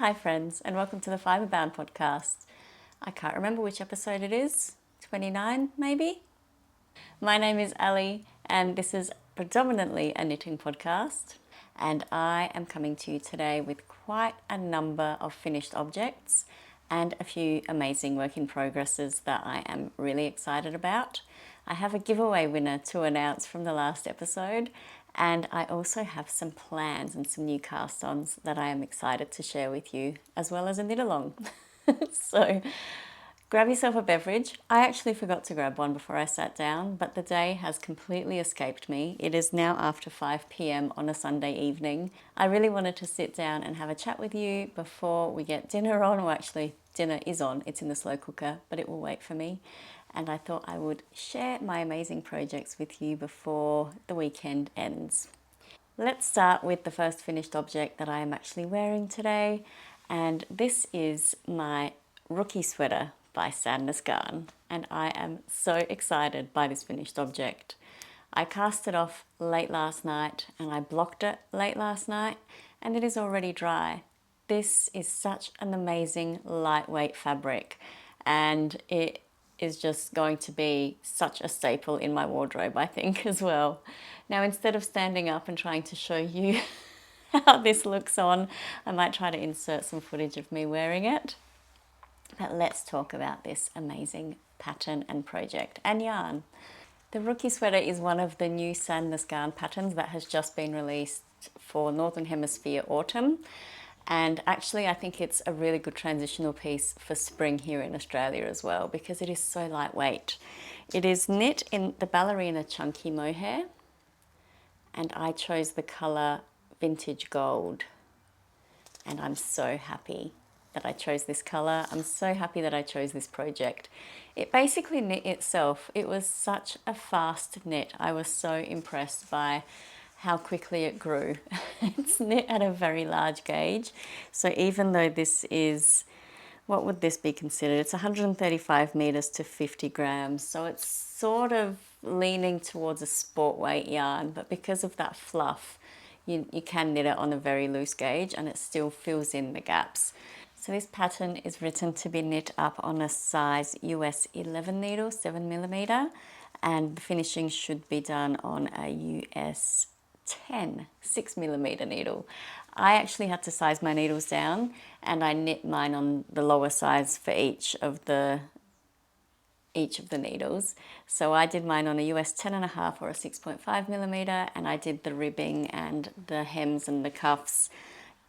Hi friends, and welcome to the FibreBound podcast. I can't remember which episode it is, 29 maybe? My name is Ali and this is predominantly a knitting podcast, and I am coming to you today with quite a number of finished objects and a few amazing work in progresses that I am really excited about. I have a giveaway winner to announce from the last episode, and I also have some plans and some new cast-ons that I am excited to share with you, as well as a knit-along. So grab yourself a beverage. I actually forgot to grab one before I sat down, but the day has completely escaped me. It is now after 5 p.m. on a Sunday evening. I really wanted to sit down and have a chat with you before we get dinner on, or actually dinner is on. It's in the slow cooker, but it will wait for me. And I thought I would share my amazing projects with you before the weekend ends. Let's start with the first finished object that I am actually wearing today, and this is my Rookie sweater by Sandnes Garn, and I am so excited by this finished object. I cast it off late last night and I blocked it late last night, and it is already dry. This is such an amazing lightweight fabric, and it is just going to be such a staple in my wardrobe, I think, as well. Now, instead of standing up and trying to show you how this looks on, I might try to insert some footage of me wearing it. But let's talk about this amazing pattern and project and yarn. The Rookie sweater is one of the new Sandnes Garn patterns that has just been released for Northern Hemisphere autumn. And actually, I think it's a really good transitional piece for spring here in Australia as well, because it is so lightweight. It is knit in the ballerina chunky mohair, and I chose the colour vintage gold. And I'm so happy that I chose this colour. I'm so happy that I chose this project. It basically knit itself. It was such a fast knit. I was so impressed by how quickly it grew. It's knit at a very large gauge. So even though this is, what would this be considered? It's 135 meters to 50 grams. So it's sort of leaning towards a sport weight yarn, but because of that fluff, you can knit it on a very loose gauge and it still fills in the gaps. So this pattern is written to be knit up on a size US 11 needle, 7 millimeter, and the finishing should be done on a US 10, 6 millimeter needle. I actually had to size my needles down, and I knit mine on the lower size for each of the needles. So I did mine on a US 10.5 or a 6.5 millimeter, and I did the ribbing and the hems and the cuffs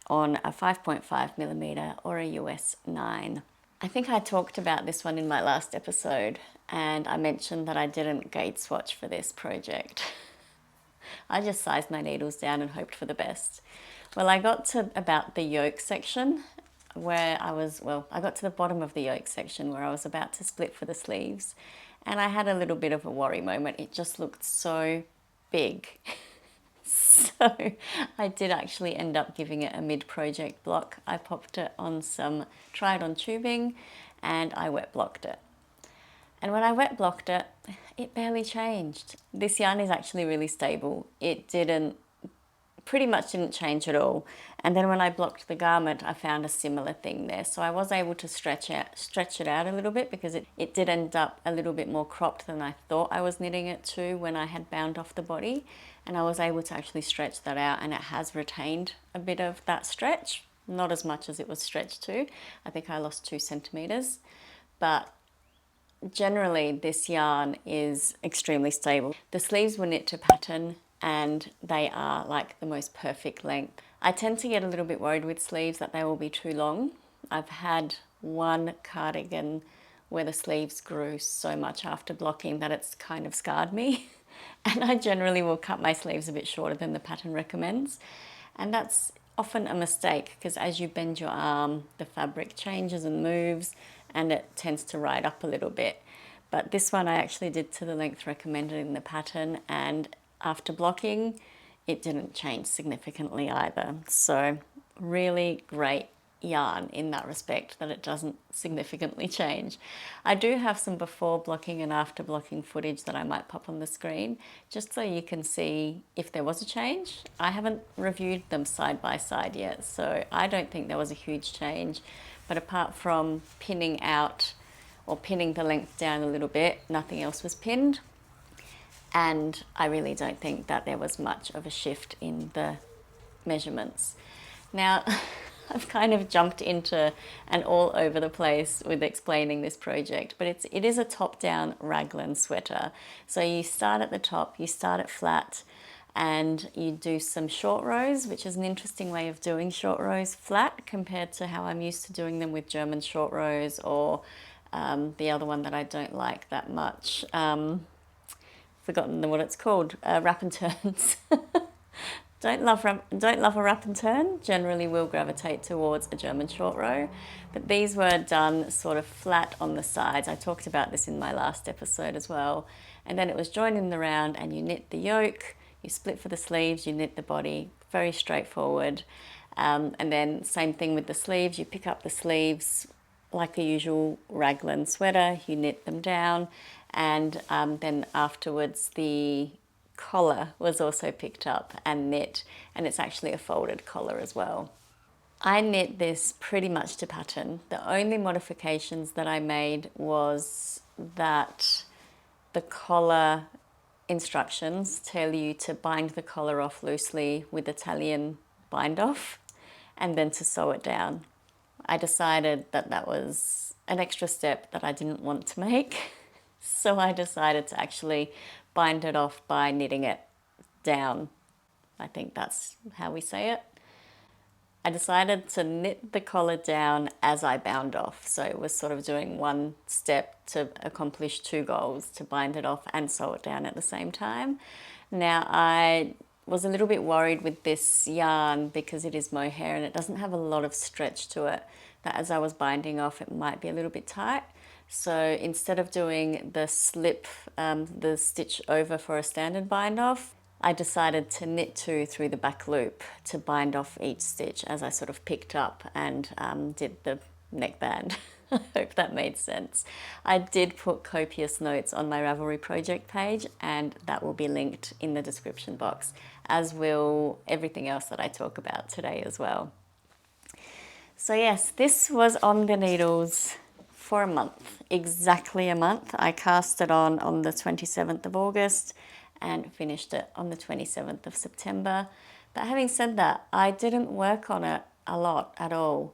on a 5.5 millimeter or a US 9. I think I talked about this one in my last episode, and I mentioned that I didn't gauge swatch for this project. I just sized my needles down and hoped for the best. Well, I got to about the yoke section where I got to the bottom of the yoke section where I was about to split for the sleeves, and I had a little bit of a worry moment. It just looked so big. So I did actually end up giving it a mid-project block. I popped it on some try-it-on tubing and I wet blocked it. And when I wet blocked it, it barely changed. This yarn is actually really stable. It pretty much didn't change at all. And then when I blocked the garment, I found a similar thing there. So I was able to stretch it out a little bit, because it did end up a little bit more cropped than I thought I was knitting it to when I had bound off the body. And I was able to actually stretch that out, and it has retained a bit of that stretch. Not as much as it was stretched to. I think I lost 2 centimeters, but generally this yarn is extremely stable. The sleeves were knit to pattern and they are like the most perfect length. I tend to get a little bit worried with sleeves that they will be too long. I've had one cardigan where the sleeves grew so much after blocking that it's kind of scarred me. And I generally will cut my sleeves a bit shorter than the pattern recommends. And that's often a mistake, because as you bend your arm, the fabric changes and moves and it tends to ride up a little bit. But this one I actually did to the length recommended in the pattern, and after blocking, it didn't change significantly either. So really great yarn in that respect, that it doesn't significantly change. I do have some before blocking and after blocking footage that I might pop on the screen just so you can see if there was a change. I haven't reviewed them side by side yet, so I don't think there was a huge change, but apart from pinning out or pinning the length down a little bit, nothing else was pinned. And I really don't think that there was much of a shift in the measurements. Now, I've kind of jumped into and all over the place with explaining this project, but it is a top-down raglan sweater. So you start at the top, you start it flat, and you do some short rows, which is an interesting way of doing short rows flat compared to how I'm used to doing them with German short rows, or the other one that I don't like that much. Forgotten what it's called, wrap and turns. Don't love a wrap and turn, generally will gravitate towards a German short row, but these were done sort of flat on the sides. I talked about this in my last episode as well. And then it was joined in the round, and you knit the yoke, you split for the sleeves, you knit the body, very straightforward. And then same thing with the sleeves, you pick up the sleeves like a usual raglan sweater, you knit them down, and then afterwards the collar was also picked up and knit, and it's actually a folded collar as well. I knit this pretty much to pattern. The only modifications that I made was that the collar instructions tell you to bind the collar off loosely with Italian bind off and then to sew it down. I decided that that was an extra step that I didn't want to make, so I decided to actually bind it off by knitting it down. I think that's how we say it. I decided to knit the collar down as I bound off. So it was sort of doing one step to accomplish two goals, to bind it off and sew it down at the same time. Now, I was a little bit worried with this yarn because it is mohair and it doesn't have a lot of stretch to it, that as I was binding off it might be a little bit tight. So instead of doing the slip, the stitch over for a standard bind off, I decided to knit two through the back loop to bind off each stitch as I sort of picked up and did the neckband. I hope that made sense. I did put copious notes on my Ravelry project page, and that will be linked in the description box, as will everything else that I talk about today as well. So yes, this was on the needles for a month, exactly a month. I cast it on the 27th of August and finished it on the 27th of September. But having said that, I didn't work on it a lot at all.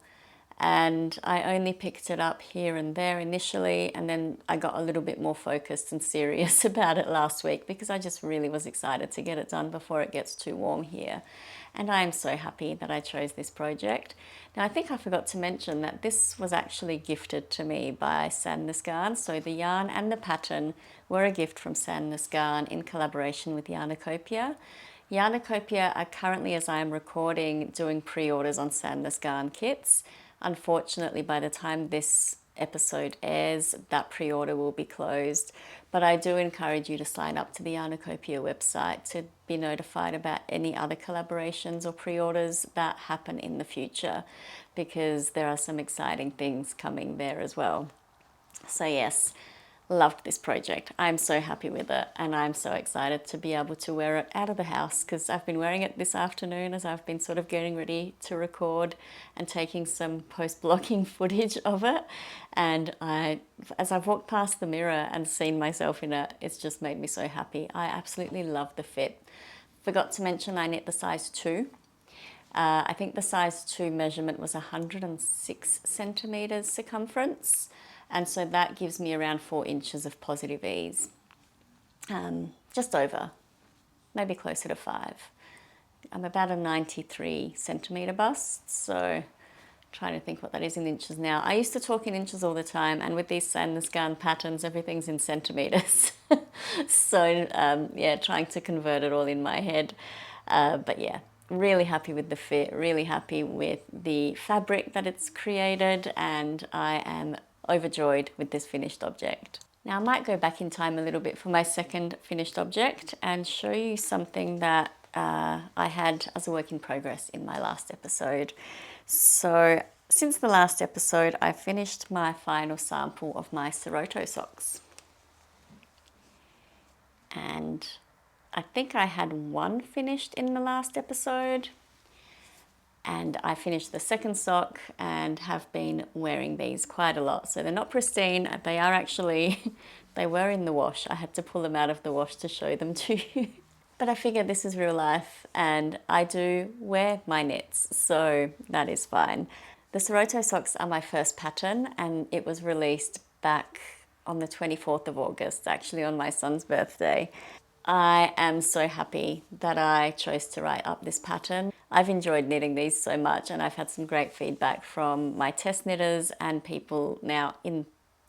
And I only picked it up here and there initially, and then I got a little bit more focused and serious about it last week because I just really was excited to get it done before it gets too warm here. And I am so happy that I chose this project. Now, I think I forgot to mention that this was actually gifted to me by Sandnes Garn. So the yarn and the pattern were a gift from Sandnes Garn in collaboration with Yarniecopia. Yarniecopia are currently, as I am recording, doing pre-orders on Sandnes Garn kits. Unfortunately, by the time this episode airs, that pre-order will be closed. But I do encourage you to sign up to the Yarniecopia website to be notified about any other collaborations or pre-orders that happen in the future, because there are some exciting things coming there as well. So yes, loved this project. I'm so happy with it, and I'm so excited to be able to wear it out of the house, because I've been wearing it this afternoon as I've been sort of getting ready to record and taking some post-blocking footage of it. And as I've walked past the mirror and seen myself in it, it's just made me so happy. I absolutely love the fit. Forgot to mention I knit the size 2. I think the size 2 measurement was 106 centimeters circumference. And so that gives me around 4 inches of positive ease. Just over, maybe closer to 5. I'm about a 93 centimeter bust, so trying to think what that is in inches now. I used to talk in inches all the time, and with these Sandnes Garn patterns, everything's in centimeters. So yeah, trying to convert it all in my head. But yeah, really happy with the fit, really happy with the fabric that it's created, and I am overjoyed with this finished object. Now I might go back in time a little bit for my second finished object and show you something that I had as a work in progress in my last episode. So since the last episode, I finished my final sample of my Seroto socks. And I think I had one finished in the last episode. And I finished the second sock and have been wearing these quite a lot. So they're not pristine. They are actually, they were in the wash. I had to pull them out of the wash to show them to you. But I figured this is real life and I do wear my knits, so that is fine. The Seroto socks are my first pattern and it was released back on the 24th of August, actually on my son's birthday. I am so happy that I chose to write up this pattern. I've enjoyed knitting these so much and I've had some great feedback from my test knitters and people now in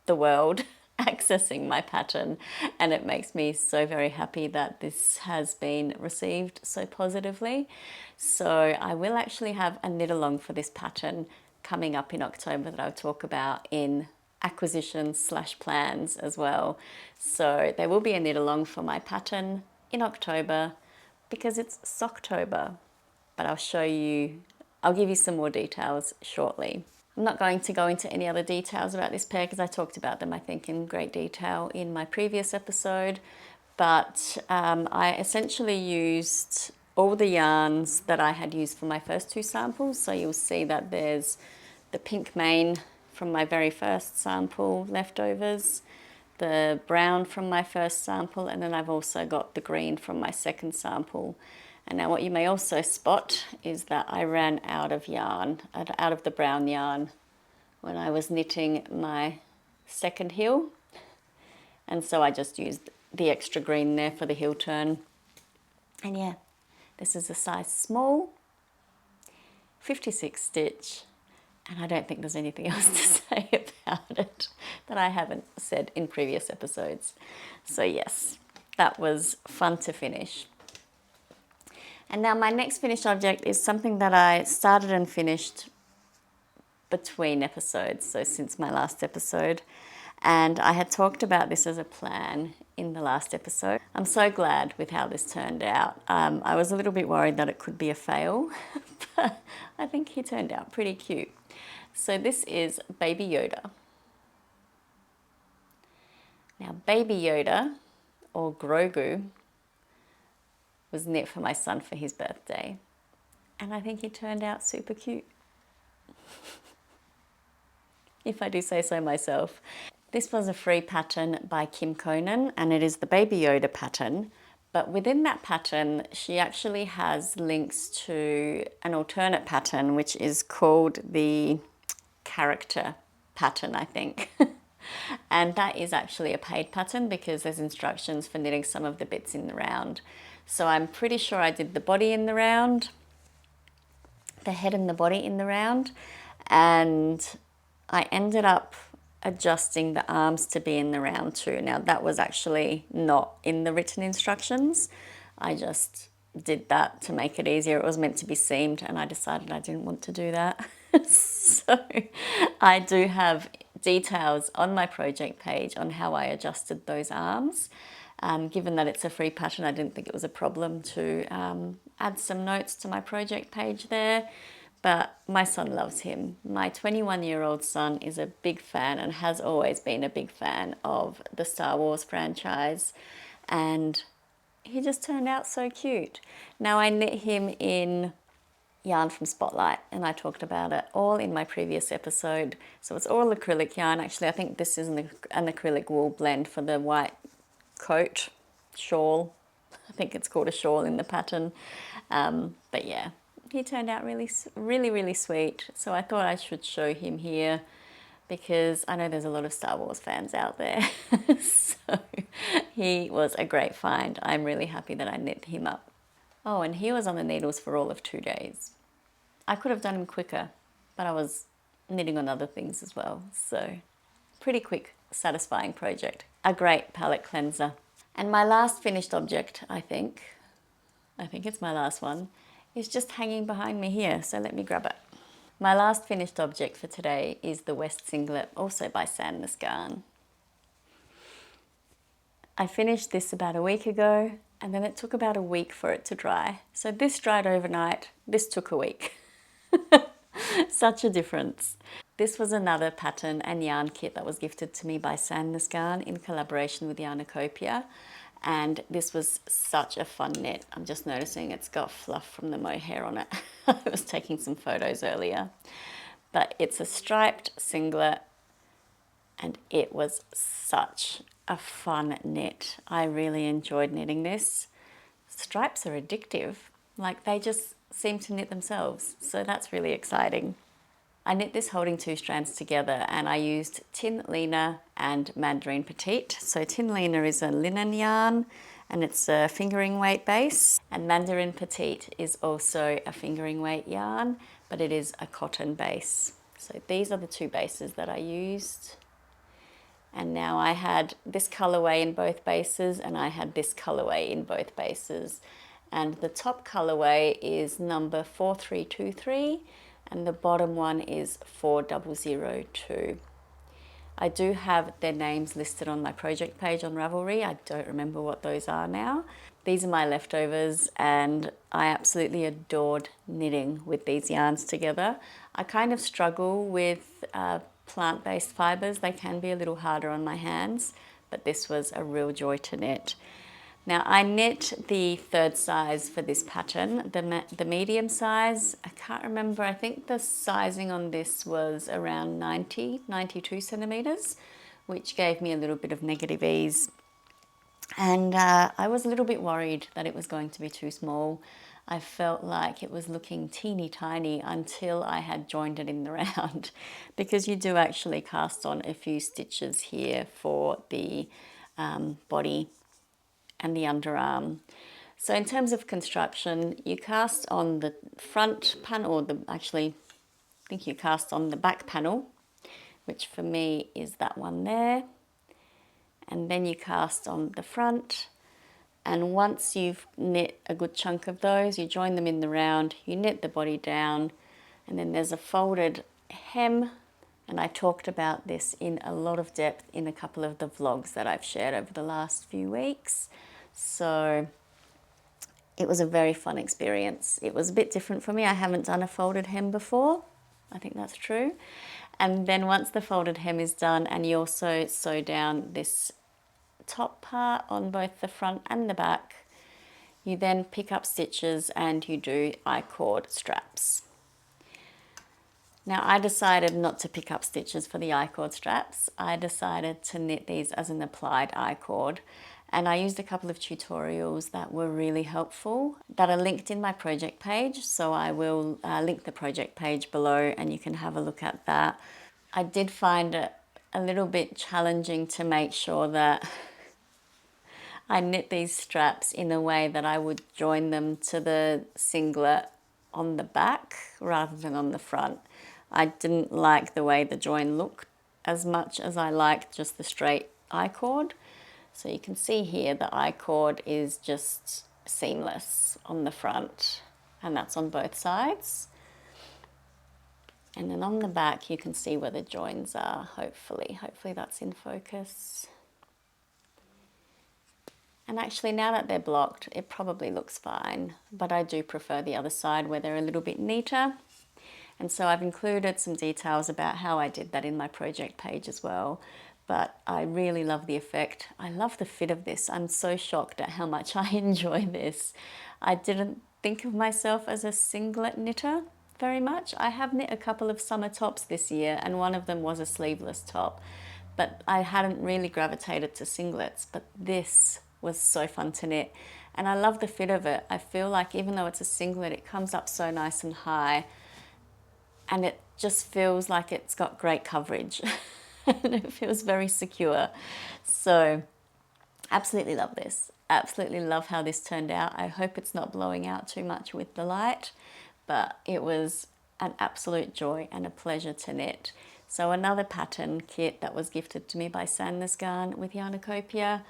the world accessing my pattern, and it makes me so very happy that this has been received so positively. So I will actually have a knit along for this pattern coming up in October that I'll talk about in acquisitions / plans as well. So there will be a knit along for my pattern in October because it's Socktober, but I'll give you some more details shortly. I'm not going to go into any other details about this pair because I talked about them, I think, in great detail in my previous episode. But I essentially used all the yarns that I had used for my first two samples. So you'll see that there's the pink mane from my very first sample leftovers, the brown from my first sample, and then I've also got the green from my second sample. And now what you may also spot is that I ran out of yarn, out of the brown yarn when I was knitting my second heel. And so I just used the extra green there for the heel turn. And yeah, this is a size small, 56 stitch. And I don't think there's anything else to say about it that I haven't said in previous episodes. So yes, that was fun to finish. And now my next finished object is something that I started and finished between episodes, so since my last episode. And I had talked about this as a plan in the last episode. I'm so glad with how this turned out. I was a little bit worried that it could be a fail, but I think he turned out pretty cute. So this is Baby Yoda. Now Baby Yoda, or Grogu, was knit for my son for his birthday. And I think he turned out super cute. If I do say so myself. This was a free pattern by Kim Konen, and it is the Baby Yoda pattern. But within that pattern, she actually has links to an alternate pattern, which is called the character pattern, I think. And that is actually a paid pattern because there's instructions for knitting some of the bits in the round. So I'm pretty sure I did the body in the round, the head and the body in the round, and I ended up adjusting the arms to be in the round too. Now that was actually not in the written instructions. I just did that to make it easier. It was meant to be seamed and I decided I didn't want to do that. So I do have details on my project page on how I adjusted those arms. Given that it's a free pattern, I didn't think it was a problem to add some notes to my project page there. But my son loves him. My 21-year-old son is a big fan and has always been a big fan of the Star Wars franchise. And he just turned out so cute. Now I knit him in yarn from Spotlight and I talked about it all in my previous episode. So it's all acrylic yarn. Actually, I think this is an acrylic wool blend for the white coat, shawl. I think it's called a shawl in the pattern. But yeah, he turned out really sweet. So I thought I should show him here because I know there's a lot of Star Wars fans out there. So he was a great find. I'm really happy that I knit him up. Oh, and he was on the needles for all of 2 days. I could have done him quicker, but I was knitting on other things as well. So pretty quick, satisfying project. A great palette cleanser. And my last finished object, I think it's my last one, is just hanging behind me here. So let me grab it. My last finished object for today is the West Singlet, also by Sandnes Garn. I finished this about a week ago and then it took about a week for it to dry. So this dried overnight, this took a week. Such a difference. This was another pattern and yarn kit that was gifted to me by Sandnes Garn in collaboration with Yarniecopia. And this was such a fun knit. I'm just noticing it's got fluff from the mohair on it. I was taking some photos earlier. But it's a striped singlet and it was such a fun knit. I really enjoyed knitting this. Stripes are addictive. Like they just seem to knit themselves. So that's really exciting. I knit this holding 2 strands together and I used Tin Lena and Mandarin Petite. So Tin Lena is a linen yarn and it's a fingering weight base, and Mandarin Petite is also a fingering weight yarn, but it is a cotton base. So these are the 2 bases that I used. And now I had this colorway in both bases and I had this colorway in both bases. And the top colorway is number 4323 and the bottom one is 4002. I do have their names listed on my project page on Ravelry. I don't remember what those are now. These are my leftovers and I absolutely adored knitting with these yarns together. I kind of struggle with plant-based fibres. They can be a little harder on my hands, but this was a real joy to knit. Now I knit the 3rd size for this pattern, the medium size. I can't remember, I think the sizing on this was around 92 centimetres, which gave me a little bit of negative ease. And I was a little bit worried that it was going to be too small. I felt like it was looking teeny tiny until I had joined it in the round, because you do actually cast on a few stitches here for the body and the underarm. So in terms of construction, you cast on the front panel, or I think you cast on the back panel, which for me is that one there. And then you cast on the front. And once you've knit a good chunk of those, you join them in the round, you knit the body down, and then there's a folded hem. And I talked about this in a lot of depth in a couple of the vlogs that I've shared over the last few weeks. So it was a very fun experience. It was a bit different for me. I haven't done a folded hem before. I think that's true. And then once the folded hem is done and you also sew down this top part on both the front and the back, you then pick up stitches and you do I-cord straps. Now I decided not to pick up stitches for the I-cord straps. I decided to knit these as an applied I-cord, and I used a couple of tutorials that were really helpful that are linked in my project page. So I will link the project page below and you can have a look at that. I did find it a little bit challenging to make sure that I knit these straps in a way that I would join them to the singlet on the back rather than on the front. I didn't like the way the join looked as much as I liked just the straight I-cord. So you can see here the I-cord is just seamless on the front, and that's on both sides. And then on the back you can see where the joins are, hopefully that's in focus. And actually now that they're blocked, it probably looks fine, but I do prefer the other side where they're a little bit neater. And so I've included some details about how I did that in my project page as well. But I really love the effect. I love the fit of this. I'm so shocked at how much I enjoy this. I didn't think of myself as a singlet knitter very much. I have knit a couple of summer tops this year and one of them was a sleeveless top, but I hadn't really gravitated to singlets. But this was so fun to knit and I love the fit of it. I feel like even though it's a singlet, it comes up so nice and high and it just feels like it's got great coverage and it feels very secure. So absolutely love this. Absolutely love how this turned out. I hope it's not blowing out too much with the light, but it was an absolute joy and a pleasure to knit. So another pattern kit that was gifted to me by Sandnes Garn with Yarniecopia,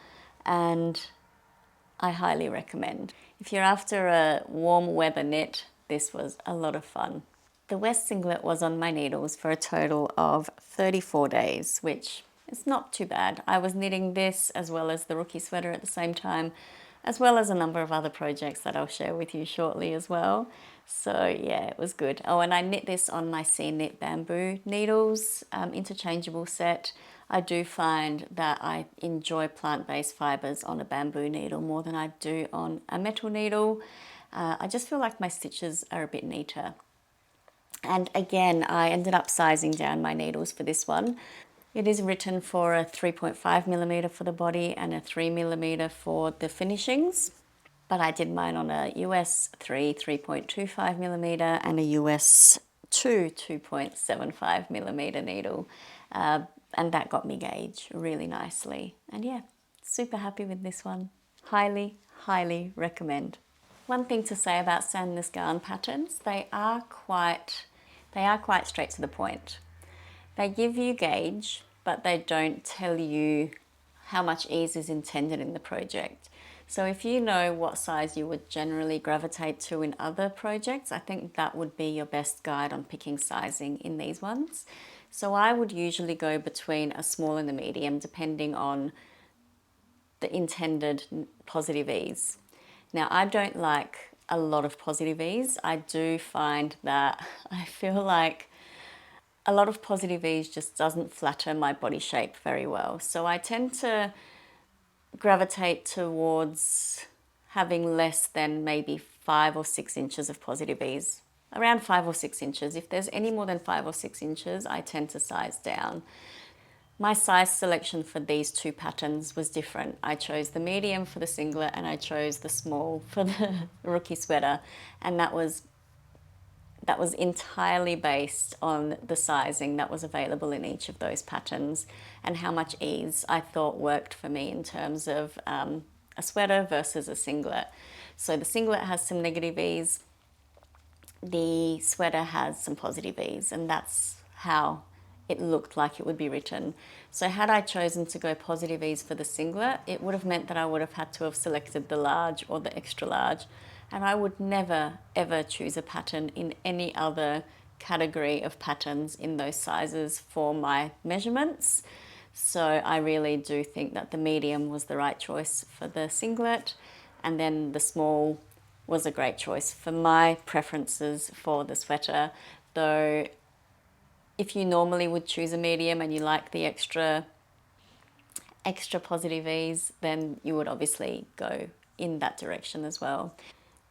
and I highly recommend. If you're after a warm weather knit, this was a lot of fun. The West singlet was on my needles for a total of 34 days, which is not too bad. I was knitting this as well as the rookie sweater at the same time, as well as a number of other projects that I'll share with you shortly as well. So yeah, it was good. Oh, and I knit this on my Singlet bamboo needles, interchangeable set. I do find that I enjoy plant-based fibres on a bamboo needle more than I do on a metal needle. I just feel like my stitches are a bit neater. And again, I ended up sizing down my needles for this one. It is written for a 3.5mm for the body and a 3mm for the finishings. But I did mine on a US 3 3.25mm and a US 2 2.75mm needle. And that got me gauge really nicely. And yeah, super happy with this one. Highly, highly recommend. One thing to say about Sandnes Garn patterns, they are quite straight to the point. They give you gauge, but they don't tell you how much ease is intended in the project. So if you know what size you would generally gravitate to in other projects, I think that would be your best guide on picking sizing in these ones. So I would usually go between a small and a medium, depending on the intended positive ease. Now, I don't like a lot of positive ease. I do find that I feel like a lot of positive ease just doesn't flatter my body shape very well. So I tend to gravitate towards having less than maybe 5 or 6 inches of positive ease. Around 5 or 6 inches. If there's any more than 5 or 6 inches, I tend to size down. My size selection for these two patterns was different. I chose the medium for the singlet and I chose the small for the rookie sweater, and that was entirely based on the sizing that was available in each of those patterns and how much ease I thought worked for me in terms of a sweater versus a singlet. So the singlet has some negative ease, the sweater has some positive ease, and that's how it looked like it would be written. So had I chosen to go positive ease for the singlet, it would have meant that I would have had to have selected the large or the extra large, and I would never ever choose a pattern in any other category of patterns in those sizes for my measurements. So I really do think that the medium was the right choice for the singlet, and then the small was a great choice for my preferences for the sweater. Though if you normally would choose a medium and you like the extra positive ease, then you would obviously go in that direction as well.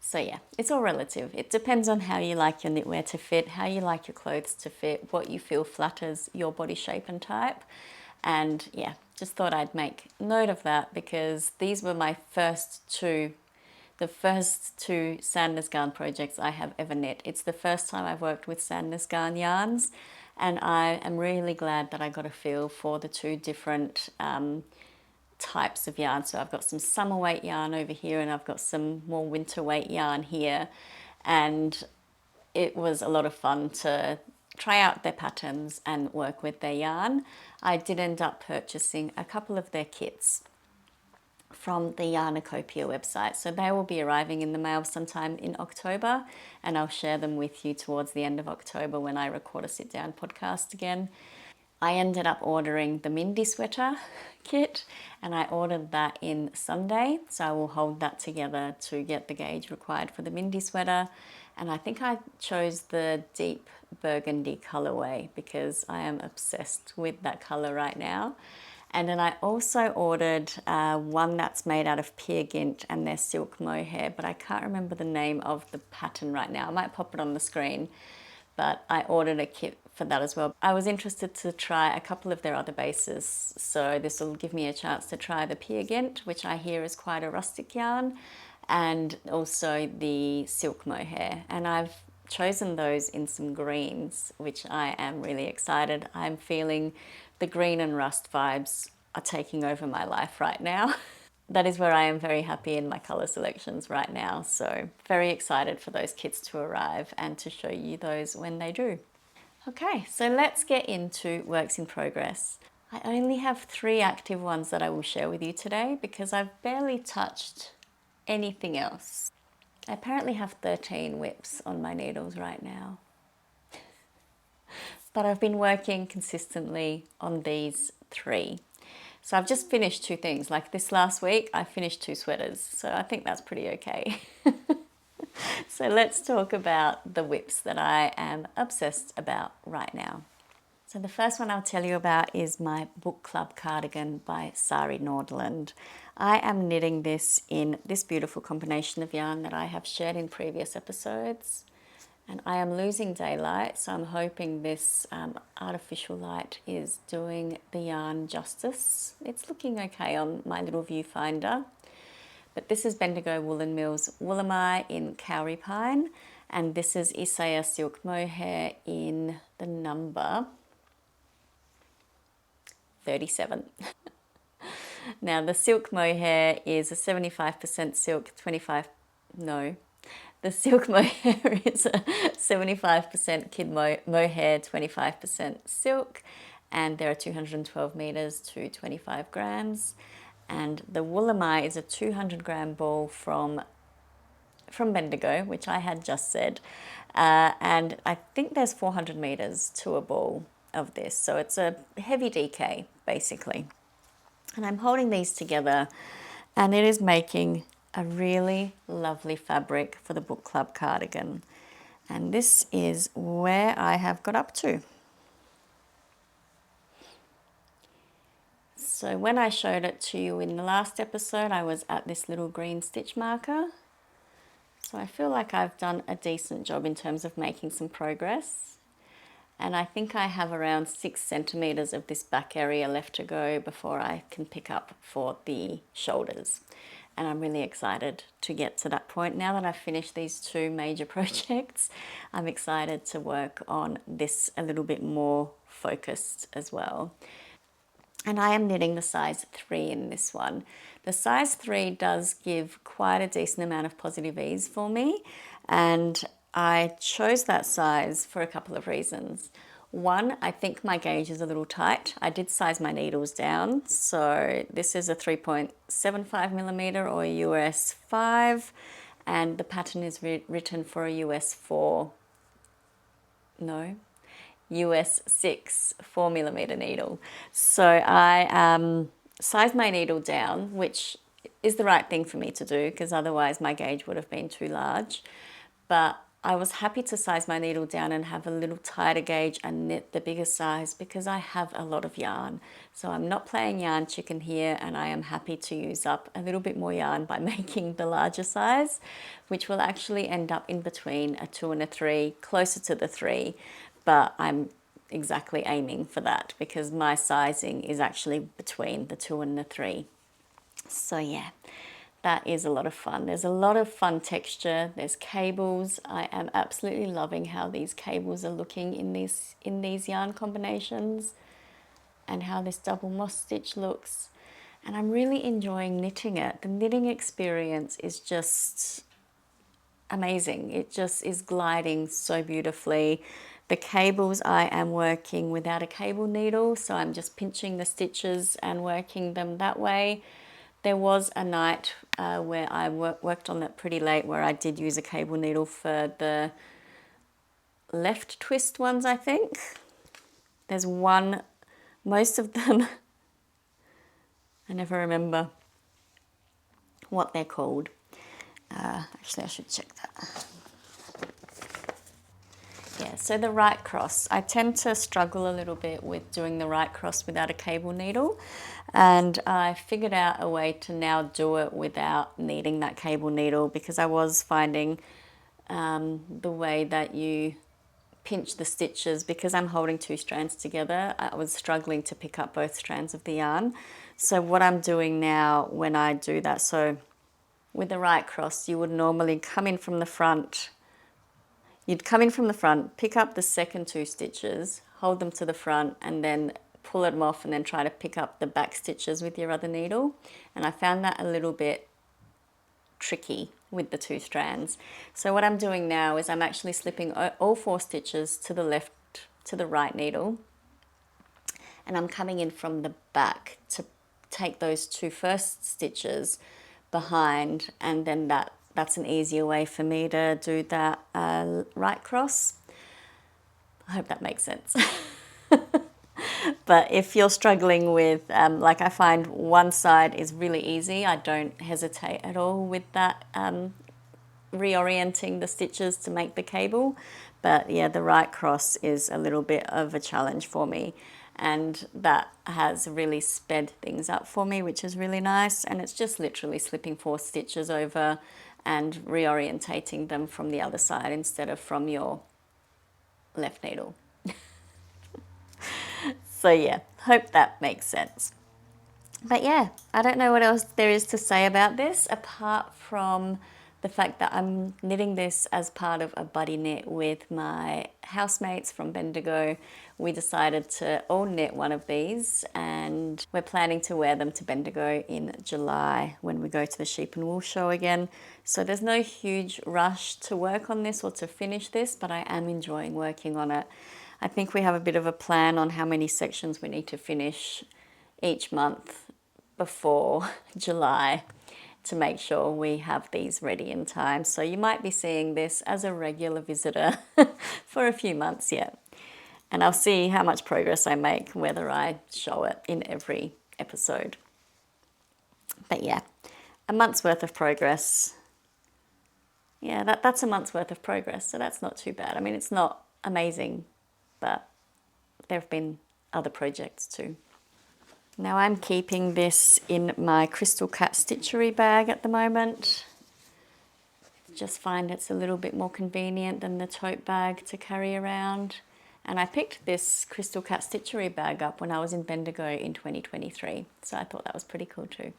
So yeah, it's all relative. It depends on how you like your knitwear to fit, how you like your clothes to fit, what you feel flatters your body shape and type. And yeah, just thought I'd make note of that because these were my the first two Sandnes Garn projects I have ever knit. It's the first time I've worked with Sandnes Garn yarns, and I am really glad that I got a feel for the two different types of yarn. So I've got some summer weight yarn over here and I've got some more winter weight yarn here, and it was a lot of fun to try out their patterns and work with their yarn. I did end up purchasing a couple of their kits from the Yarniecopia website, so they will be arriving in the mail sometime in October, and I'll share them with you towards the end of October when I record a sit down podcast again. I ended up ordering the Mindy sweater kit, and I ordered that in Sunday, so I will hold that together to get the gauge required for the Mindy sweater. And I think I chose the deep burgundy colorway because I am obsessed with that color right now. And then I also ordered one that's made out of PetiteKnit and their silk mohair, but I can't remember the name of the pattern right now. I might pop it on the screen, but I ordered a kit for that as well. I was interested to try a couple of their other bases, so this will give me a chance to try the PetiteKnit, which I hear is quite a rustic yarn, and also the silk mohair. And I've chosen those in some greens, which I am really excited. I'm feeling the green and rust vibes are taking over my life right now. That is where I am very happy in my colour selections right now. So very excited for those kits to arrive and to show you those when they do. Okay, so let's get into works in progress. I only have 3 active ones that I will share with you today because I've barely touched anything else. I apparently have 13 whips on my needles right now. But I've been working consistently on these 3. So I've just finished 2 things. Like this last week, I finished 2 sweaters. So I think that's pretty okay. So let's talk about the whips that I am obsessed about right now. So the first one I'll tell you about is my book club cardigan by Sari Nordlund. I am knitting this in this beautiful combination of yarn that I have shared in previous episodes. And I am losing daylight, so I'm hoping this artificial light is doing the yarn justice. It's looking okay on my little viewfinder. But this is Bendigo Woolen Mills Woolamai in Kauri Pine, and this is Isaiah Silk Mohair in the number 37. Now the silk mohair is a 75% silk, the silk mohair is a 75% kid mohair, 25% silk, and there are 212 meters to 25 grams. And the Woolamai is a 200 gram ball from Bendigo, which I had just said. And I think there's 400 meters to a ball of this. So it's a heavy DK, basically. And I'm holding these together, and it is making a really lovely fabric for the book club cardigan. And this is where I have got up to. So when I showed it to you in the last episode, I was at this little green stitch marker. So I feel like I've done a decent job in terms of making some progress. And I think I have around 6 centimeters of this back area left to go before I can pick up for the shoulders. And I'm really excited to get to that point. Now that I've finished these 2 major projects, I'm excited to work on this a little bit more focused as well. And I am knitting the size 3 in this one. The size 3 does give quite a decent amount of positive ease for me, and I chose that size for a couple of reasons. One, I think my gauge is a little tight. I did size my needles down, so this is a 3.75 millimeter or US 5, and the pattern is written for a US 6 4 millimeter needle. So I sized my needle down, which is the right thing for me to do because otherwise my gauge would have been too large. But I was happy to size my needle down and have a little tighter gauge and knit the bigger size because I have a lot of yarn. So I'm not playing yarn chicken here, and I am happy to use up a little bit more yarn by making the larger size, which will actually end up in between a 2 and a 3, closer to the 3, but I'm exactly aiming for that because my sizing is actually between the 2 and the 3. So yeah. That is a lot of fun. There's a lot of fun texture. There's cables. I am absolutely loving how these cables are looking in these yarn combinations and how this double moss stitch looks. And I'm really enjoying knitting it. The knitting experience is just amazing. It just is gliding so beautifully. The cables, I am working without a cable needle, so I'm just pinching the stitches and working them that way. There was a night where I worked on that pretty late where I did use a cable needle for the left twist ones, I think. There's one, most of them, I never remember what they're called. Actually, I should check that. Yeah, so the right cross. I tend to struggle a little bit with doing the right cross without a cable needle, and I figured out a way to now do it without needing that cable needle because I was finding the way that you pinch the stitches, because I'm holding 2 strands together, I was struggling to pick up both strands of the yarn. So what I'm doing now when I do that, so with the right cross, you would normally come in from the front. You'd come in from the front, pick up the second 2 stitches, hold them to the front, and then pull them off and then try to pick up the back stitches with your other needle. And I found that a little bit tricky with the 2 strands. So what I'm doing now is I'm actually slipping all 4 stitches to the left, to the right needle, and I'm coming in from the back to take those 2 first stitches behind, and then that's an easier way for me to do that right cross. I hope that makes sense. But if you're struggling with, like I find one side is really easy, I don't hesitate at all with that, reorienting the stitches to make the cable. But yeah, the right cross is a little bit of a challenge for me, and that has really sped things up for me, which is really nice. And it's just literally slipping 4 stitches over and reorientating them from the other side instead of from your left needle. So yeah, hope that makes sense. But yeah, I don't know what else there is to say about this apart from the fact that I'm knitting this as part of a buddy knit with my housemates from Bendigo. We decided to all knit one of these, and we're planning to wear them to Bendigo in July when we go to the Sheep and Wool show again. So there's no huge rush to work on this or to finish this, but I am enjoying working on it. I think we have a bit of a plan on how many sections we need to finish each month before July to make sure we have these ready in time. So you might be seeing this as a regular visitor for a few months yet. And I'll see how much progress I make, whether I show it in every episode. But yeah, a month's worth of progress. Yeah, that's a month's worth of progress, so that's not too bad. I mean, it's not amazing, but there have been other projects too. Now I'm keeping this in my Crystal Cat stitchery bag at the moment. Just find it's a little bit more convenient than the tote bag to carry around. And I picked this Crystal Cat stitchery bag up when I was in Bendigo in 2023. So I thought that was pretty cool too.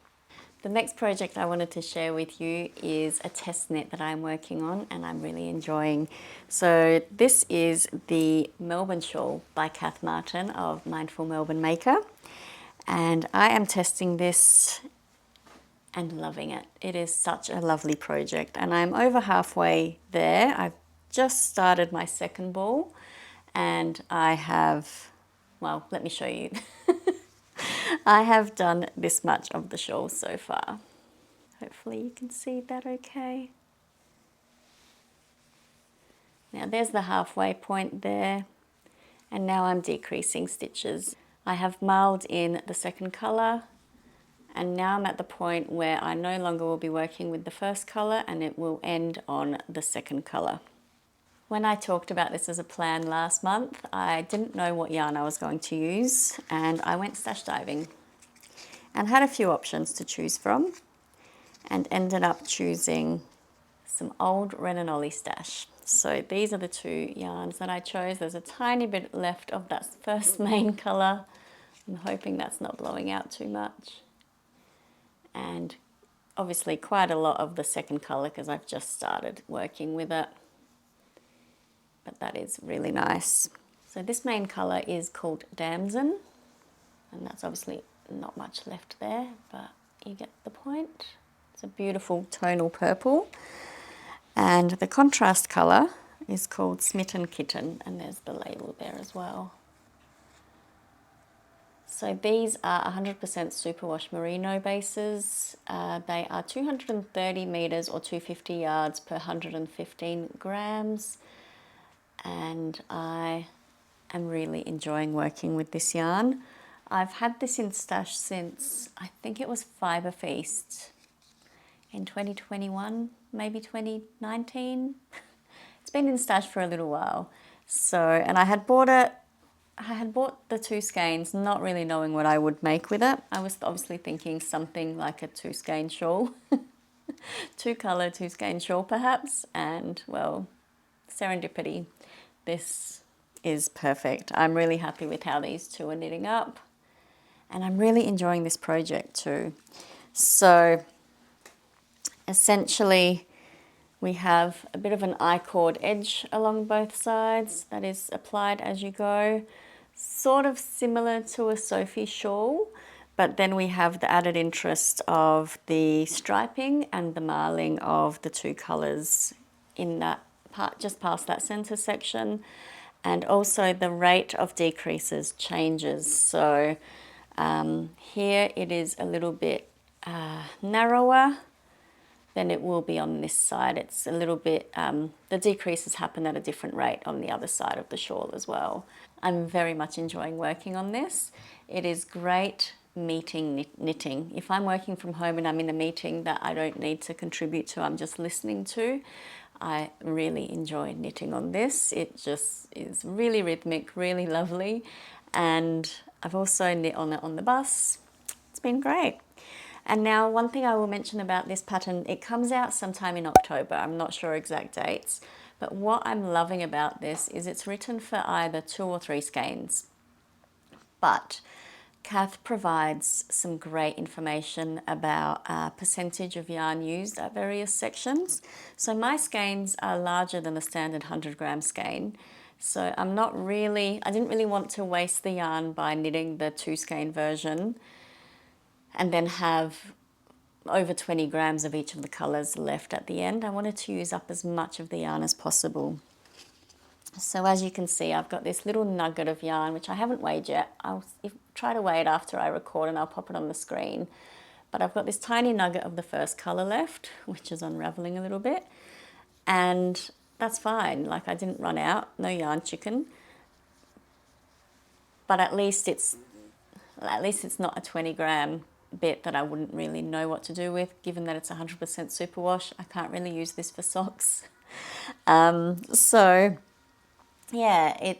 The next project I wanted to share with you is a test knit that I'm working on and I'm really enjoying. So this is the Melbourne Shawl by Kath Martin of Mindful Melbourne Maker. And I am testing this and loving it. It is such a lovely project and I'm over halfway there. I've just started my second ball and I have, well, let me show you. I have done this much of the shawl so far. Hopefully you can see that okay. Now there's the halfway point there, and now I'm decreasing stitches. I have marled in the second colour, and now I'm at the point where I no longer will be working with the first colour and it will end on the second colour. When I talked about this as a plan last month, I didn't know what yarn I was going to use, and I went stash diving and had a few options to choose from and ended up choosing some old Renanoli stash. So these are the 2 yarns that I chose. There's a tiny bit left of that first main colour. I'm hoping that's not blowing out too much. And obviously quite a lot of the second colour because I've just started working with it. But that is really nice. So this main colour is called Damson, and that's obviously not much left there, but you get the point. It's a beautiful tonal purple. And the contrast colour is called Smitten Kitten, and there's the label there as well. So these are 100% superwash merino bases. They are 230 metres or 250 yards per 115 grams. And I am really enjoying working with this yarn. I've had this in stash since, I think it was Fibre Feast in 2021, maybe 2019. It's been in stash for a little while. So, and I had bought the 2 skeins, not really knowing what I would make with it. I was obviously thinking something like a 2 skein shawl, 2 colour, 2 skein shawl perhaps, and well, serendipity. This is perfect. I'm really happy with how these 2 are knitting up, and I'm really enjoying this project too. So essentially we have a bit of an I-cord edge along both sides that is applied as you go, sort of similar to a Sophie shawl, but then we have the added interest of the striping and the marling of the 2 colours in that part just past that centre section, and also the rate of decreases changes. So here it is a little bit narrower than it will be on this side. It's a little bit, the decreases happen at a different rate on the other side of the shawl as well. I'm very much enjoying working on this. It is great meeting knitting. If I'm working from home and I'm in a meeting that I don't need to contribute to, I'm just listening to, I really enjoy knitting on this. It just is really rhythmic, really lovely. And I've also knit on it on the bus. It's been great. And now one thing I will mention about this pattern, it comes out sometime in October. I'm not sure exact dates, but what I'm loving about this is it's written for either 2 or 3 skeins. But Kath provides some great information about percentage of yarn used at various sections. So my skeins are larger than a standard 100-gram skein. So I didn't really want to waste the yarn by knitting the 2 skein version and then have over 20 grams of each of the colours left at the end. I wanted to use up as much of the yarn as possible. So as you can see, I've got this little nugget of yarn, which I haven't weighed yet. I'll try to weigh it after I record and I'll pop it on the screen. But I've got this tiny nugget of the first colour left, which is unravelling a little bit. And that's fine, like I didn't run out, no yarn chicken. But at least it's not a 20-gram bit that I wouldn't really know what to do with, given that it's 100% superwash. I can't really use this for socks. So yeah,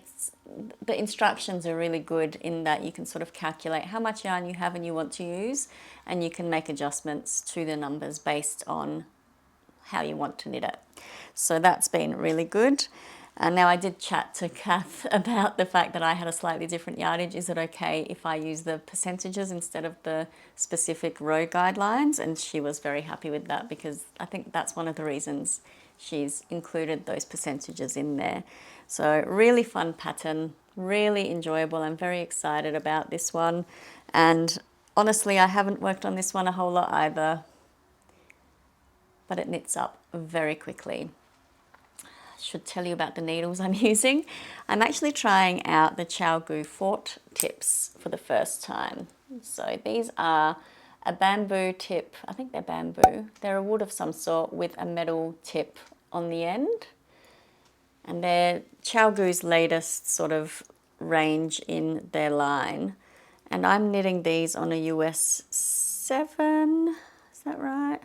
the instructions are really good in that you can sort of calculate how much yarn you have and you want to use, and you can make adjustments to the numbers based on how you want to knit it. So that's been really good. And now I did chat to Kath about the fact that I had a slightly different yardage. Is it okay if I use the percentages instead of the specific row guidelines? And she was very happy with that, because I think that's one of the reasons she's included those percentages in there. So really fun pattern, really enjoyable. I'm very excited about this one. And honestly, I haven't worked on this one a whole lot either, but it knits up very quickly. Should tell you about the needles I'm using. I'm actually trying out the ChowGoo Fort tips for the first time. So these are a bamboo tip. I think they're bamboo. They're a wood of some sort with a metal tip on the end. And they're ChowGoo's latest sort of range in their line. And I'm knitting these on a US 7. Is that right?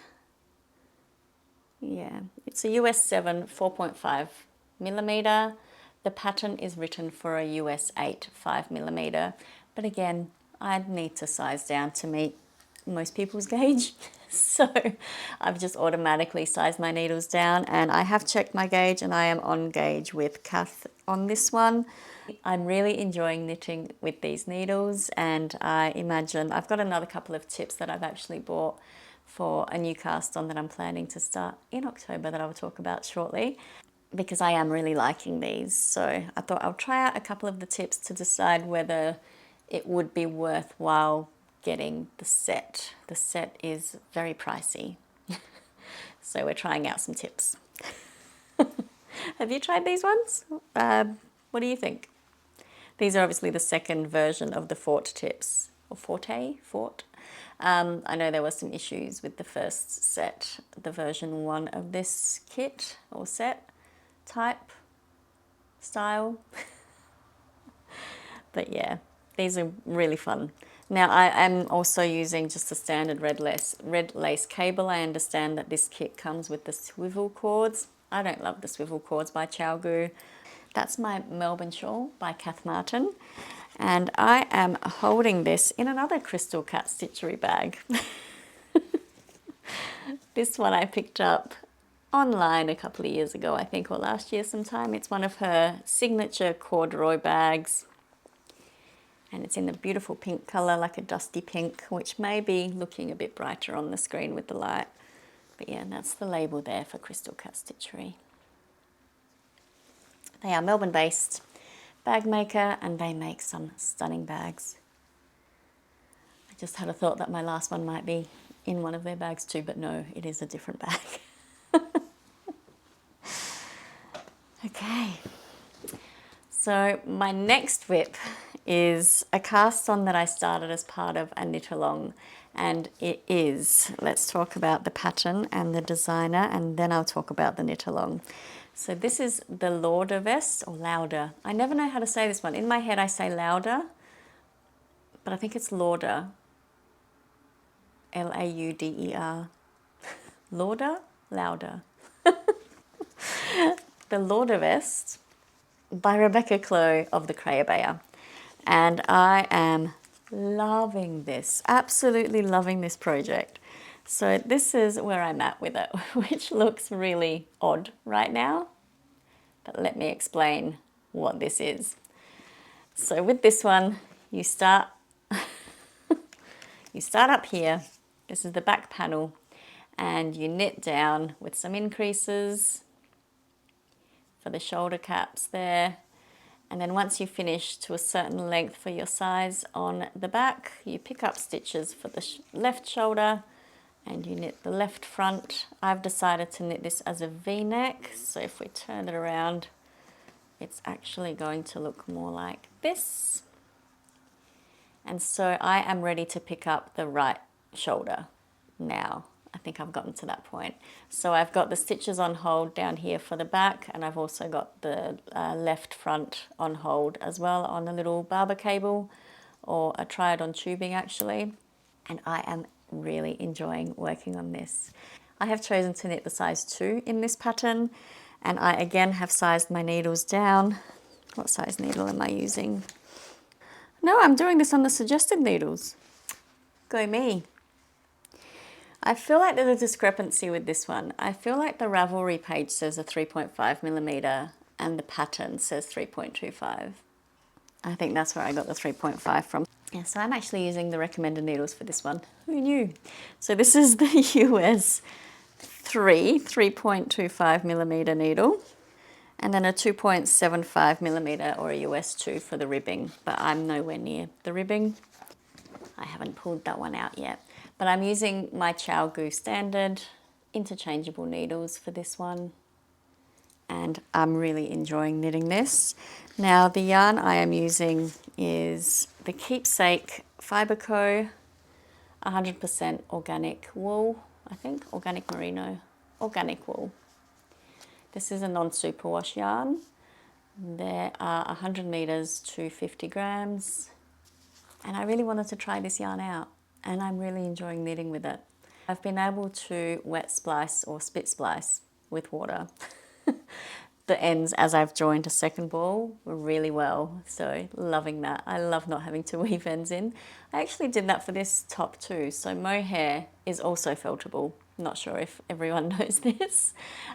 Yeah, it's a US 7 4.5 millimeter. The pattern is written for a US 8 5 millimeter. But again, I'd need to size down to meet most people's gauge. So I've just automatically sized my needles down, and I have checked my gauge and I am on gauge with Kath on this one. I'm really enjoying knitting with these needles, and I imagine I've got another couple of tips that I've actually bought for a new cast on that I'm planning to start in October that I will talk about shortly, because I am really liking these. So I thought I'll try out a couple of the tips to decide whether it would be worthwhile getting the set. The set is very pricey. So we're trying out some tips. Have you tried these ones? What do you think? These are obviously the second version of the Fort tips, or Fort. I know there were some issues with the first set, the version 1 of this kit or set type style. But yeah, these are really fun. Now I am also using just a standard red lace cable. I understand that this kit comes with the swivel cords. I don't love the swivel cords by ChowGoo. That's my Melbourne shawl by Kath Martin. And I am holding this in another crystal cat stitchery bag. This one I picked up online a couple of years ago, I think, or last year sometime. It's one of her signature corduroy bags. And it's in a beautiful pink colour, like a dusty pink, which may be looking a bit brighter on the screen with the light. But yeah, that's the label there for Crystal Cat Stitchery. They are Melbourne-based bag maker, and they make some stunning bags. I just had a thought that my last one might be in one of their bags too, but no, it is a different bag. Okay, so my next whip is a cast on that I started as part of a knit along, and it is, let's talk about the pattern and the designer, and then I'll talk about the knit along. So this is the Lauder vest, or Lauder. I never know how to say this one. In my head I say Lauder, but I think it's Lauder. L-A-U-D-E-R. Lauder? Lauder. The Lauder vest by Rebecca Clow of the Creabear. And I am loving this, absolutely loving this project. So this is where I'm at with it, which looks really odd right now. But let me explain what this is. So with this one, you start up here. This is the back panel, and you knit down with some increases for the shoulder caps there. And then once you finish to a certain length for your size on the back, you pick up stitches for the left shoulder and you knit the left front. I've decided to knit this as a V-neck, so if we turn it around, it's actually going to look more like this. And so I am ready to pick up the right shoulder now. I think I've gotten to that point. So I've got the stitches on hold down here for the back, and I've also got the left front on hold as well on a little barber cable, or a try-it-on tubing actually. And I am really enjoying working on this. I have chosen to knit the size 2 in this pattern, and I again have sized my needles down. What size needle am I using? No, I'm doing this on the suggested needles. Go me. I feel like there's a discrepancy with this one. I feel like the Ravelry page says a 3.5mm and the pattern says 3.25. I think that's where I got the 3.5 from. Yeah, so I'm actually using the recommended needles for this one. Who knew? So this is the US 3.25mm needle, and then a 2.75mm or a US 2 for the ribbing, but I'm nowhere near the ribbing. I haven't pulled that one out yet. But I'm using my ChowGoo standard interchangeable needles for this one, and I'm really enjoying knitting this. Now the yarn I am using is the Keepsake FibreCo 100% organic wool, I think, organic merino, organic wool. This is a non-superwash yarn. There are 100 meters to 50 grams, and I really wanted to try this yarn out, and I'm really enjoying knitting with it. I've been able to wet splice or spit splice with water the ends as I've joined a second ball really well, so loving that. I love not having to weave ends in. I actually did that for this top too, so mohair is also feltable. Not sure if everyone knows this.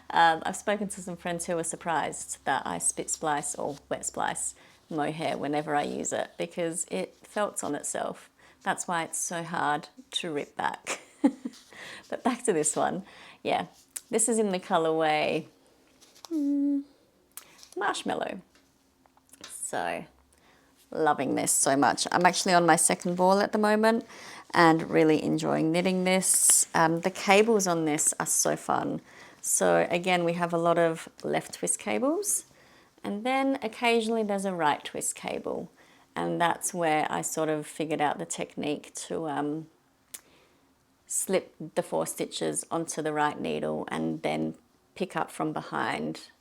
I've spoken to some friends who were surprised that I spit splice or wet splice mohair whenever I use it, because it felts on itself. That's why it's so hard to rip back. But back to this one. Yeah, this is in the colorway Marshmallow. So loving this so much. I'm actually on my second ball at the moment and really enjoying knitting this. The cables on this are so fun. So again, we have a lot of left twist cables, and then occasionally there's a right twist cable. And that's where I sort of figured out the technique to slip the 4 stitches onto the right needle and then pick up from behind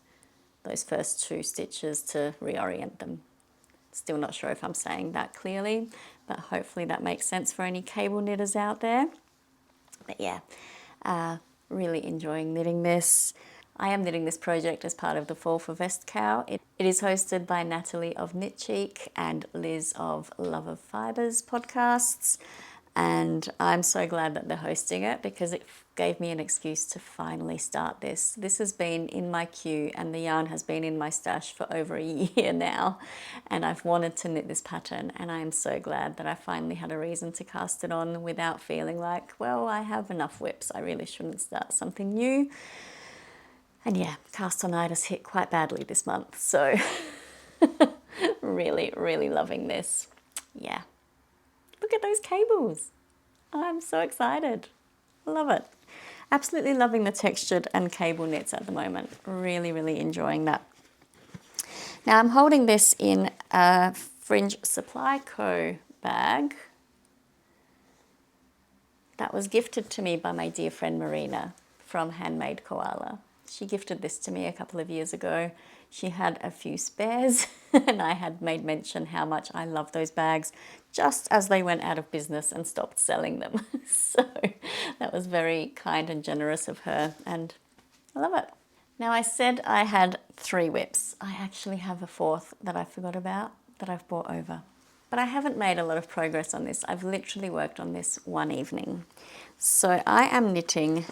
those first 2 stitches to reorient them. Still not sure if I'm saying that clearly, but hopefully that makes sense for any cable knitters out there. But yeah, really enjoying knitting this. I am knitting this project as part of the Fall for Vest KAL. It is hosted by Natalie of Knit Cheek and Liz of Love of Fibres podcasts. And I'm so glad that they're hosting it, because it gave me an excuse to finally start this. This has been in my queue, and the yarn has been in my stash for over a year now, and I've wanted to knit this pattern, and I am so glad that I finally had a reason to cast it on without feeling like, well, I have enough whips, I really shouldn't start something new. And yeah, cast-onitis hit quite badly this month, so really, really loving this. Yeah. Look at those cables. I'm so excited. Love it. Absolutely loving the textured and cable knits at the moment. Really, really enjoying that. Now I'm holding this in a Fringe Supply Co. bag that was gifted to me by my dear friend Marina from Handmade Koala. She gifted this to me a couple of years ago. She had a few spares and I had made mention how much I love those bags just as they went out of business and stopped selling them. So that was very kind and generous of her, and I love it. Now, I said I had 3 whips. I actually have a 4th that I forgot about that I've brought over. But I haven't made a lot of progress on this. I've literally worked on this one evening. So I am knitting,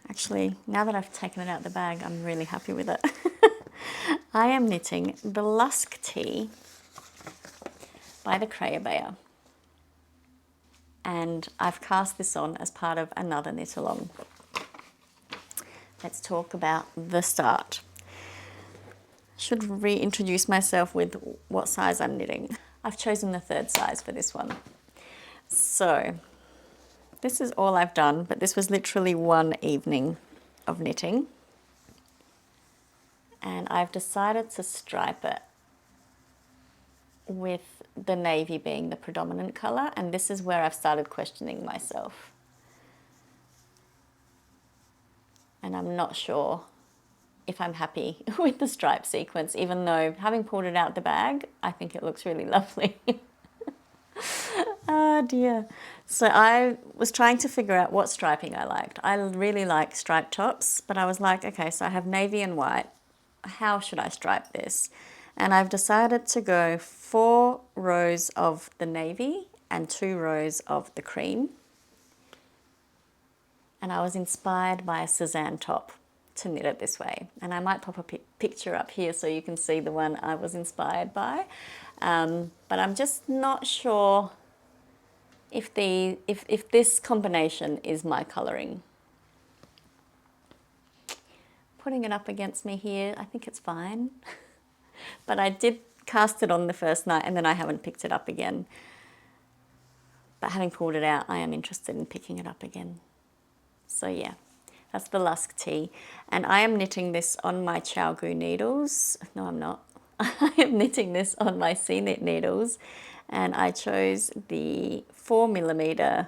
actually, now that I've taken it out of the bag, I'm really happy with it. I am knitting the Lusk tee by the Preorders. And I've cast this on as part of another knit along. Let's talk about the start. I should reintroduce myself with what size I'm knitting. I've chosen the 3rd size for this one. So this is all I've done, but this was literally one evening of knitting. And I've decided to stripe it with the navy being the predominant colour, and this is where I've started questioning myself. And I'm not sure if I'm happy with the stripe sequence, even though having pulled it out the bag, I think it looks really lovely. Oh dear. So I was trying to figure out what striping I liked. I really like striped tops, but I was like, okay, so I have navy and white. How should I stripe this? And I've decided to go 4 rows of the navy and 2 rows of the cream. And I was inspired by a Suzanne top to knit it this way. And I might pop a picture up here so you can see the one I was inspired by. But I'm just not sure if this combination is my colouring. Putting it up against me here, I think it's fine. But I did cast it on the first night and then I haven't picked it up again. But having pulled it out, I am interested in picking it up again. So yeah, that's the Lusk tee. And I am knitting this on my Chowgoo needles. No, I'm not. I am knitting this on my Singlet needles. And I chose the 4mm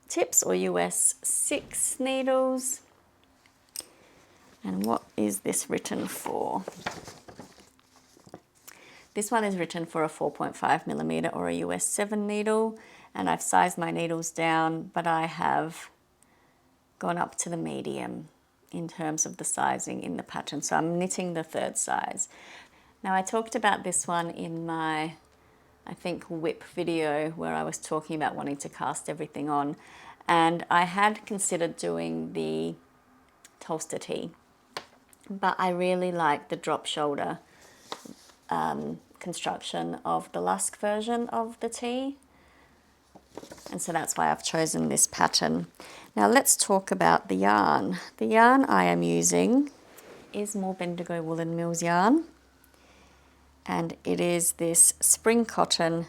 tips, or US 6 needles. And what is this written for? This one is written for a 4.5mm or a US 7 needle, and I've sized my needles down, but I have gone up to the medium in terms of the sizing in the pattern. So I'm knitting the 3rd size. Now I talked about this one in my, I think, whip video where I was talking about wanting to cast everything on, and I had considered doing the Tolster tee, but I really like the drop shoulder construction of the Lusk version of the tee, and so that's why I've chosen this pattern. Now let's talk about the yarn. The yarn I am using is more Bendigo Woolen Mills yarn, and it is this spring cotton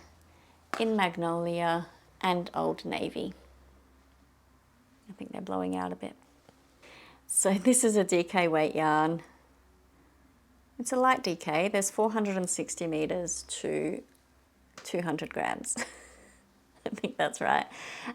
in magnolia and old navy. I think they're blowing out a bit. So this is a DK weight yarn. It's a light DK. There's 460 meters to 200 grams. I think that's right.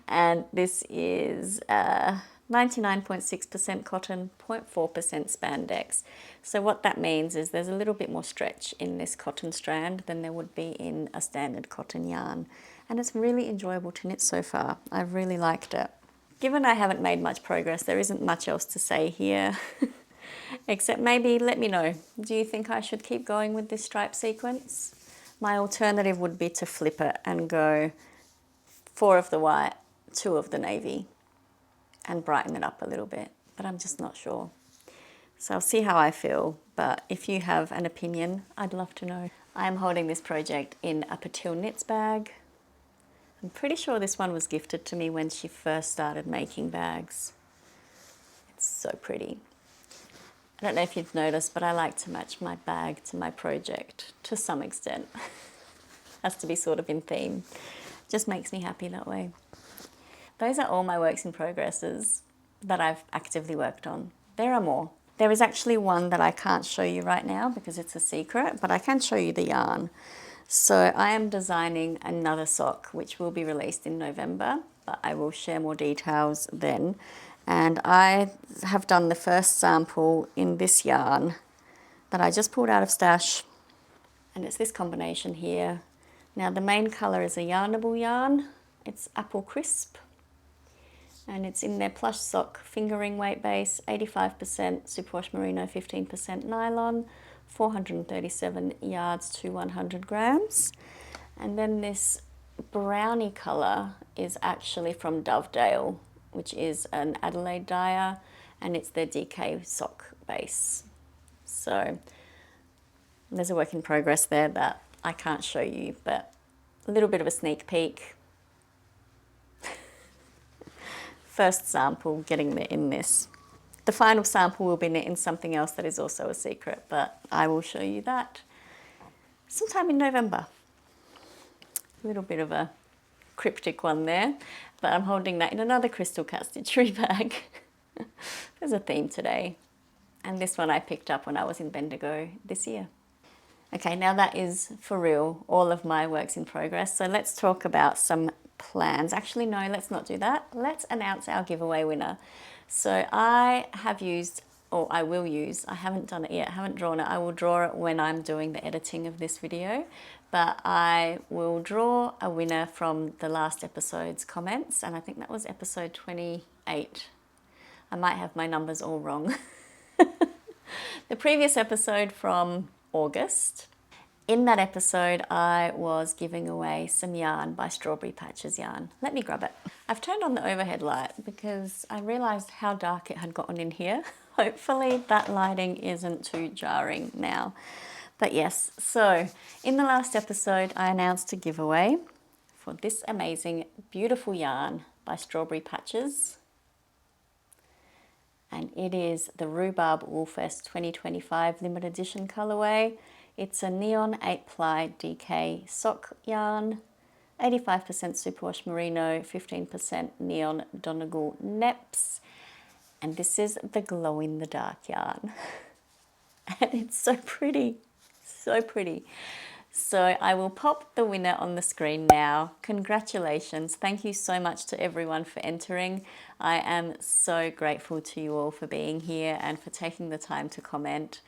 And this is 99.6% cotton, 0.4% spandex. So what that means is there's a little bit more stretch in this cotton strand than there would be in a standard cotton yarn. And it's really enjoyable to knit so far. I've really liked it. Given I haven't made much progress, there isn't much else to say here. Except maybe let me know, do you think I should keep going with this stripe sequence? My alternative would be to flip it and go 4 of the white, 2 of the navy, and brighten it up a little bit, but I'm just not sure. So I'll see how I feel, but if you have an opinion, I'd love to know. I am holding this project in a PetiteKnit bag. I'm pretty sure this one was gifted to me when she first started making bags. It's so pretty. I don't know if you've noticed, but I like to match my bag to my project to some extent. Has to be sort of in theme. Just makes me happy that way. Those are all my works in progresses that I've actively worked on. There are more. There is actually one that I can't show you right now because it's a secret, but I can show you the yarn. So I am designing another sock which will be released in November, but I will share more details then. And I have done the first sample in this yarn that I just pulled out of stash, and it's this combination here. Now the main colour is a Yarnable yarn, it's Apple Crisp, and it's in their plush sock fingering weight base, 85% superwash merino, 15% nylon, 437 yards to 100 grams. And then this brownie colour is actually from Dovedale, which is an Adelaide dyer, and it's their DK sock base. So there's a work in progress there that I can't show you, but a little bit of a sneak peek. First sample getting in this. The final sample will be knit in something else that is also a secret, but I will show you that sometime in November. A little bit of a cryptic one there, but I'm holding that in another crystal cat stitchery bag. There's a theme today. And this one I picked up when I was in Bendigo this year. Okay, now that is for real, all of my works in progress. So let's talk about some plans. Actually, no, let's not do that. Let's announce our giveaway winner. So I have used, or I will use, I haven't done it yet, I haven't drawn it. I will draw it when I'm doing the editing of this video. But I will draw a winner from the last episode's comments, and I think that was episode 28. I might have my numbers all wrong. The previous episode from August. In that episode, I was giving away some yarn by Strawberry Patches Yarn. Let me grab it. I've turned on the overhead light because I realised how dark it had gotten in here. Hopefully that lighting isn't too jarring now. But yes, so in the last episode, I announced a giveaway for this amazing, beautiful yarn by Strawberry Patches. And it is the Rhubarb Woolfest 2025 limited edition colourway. It's a neon 8-ply DK sock yarn, 85% superwash merino, 15% neon Donegal neps. And this is the glow in the dark yarn. And it's so pretty, so pretty. So I will pop the winner on the screen now. Congratulations. Thank you so much to everyone for entering. I am so grateful to you all for being here and for taking the time to comment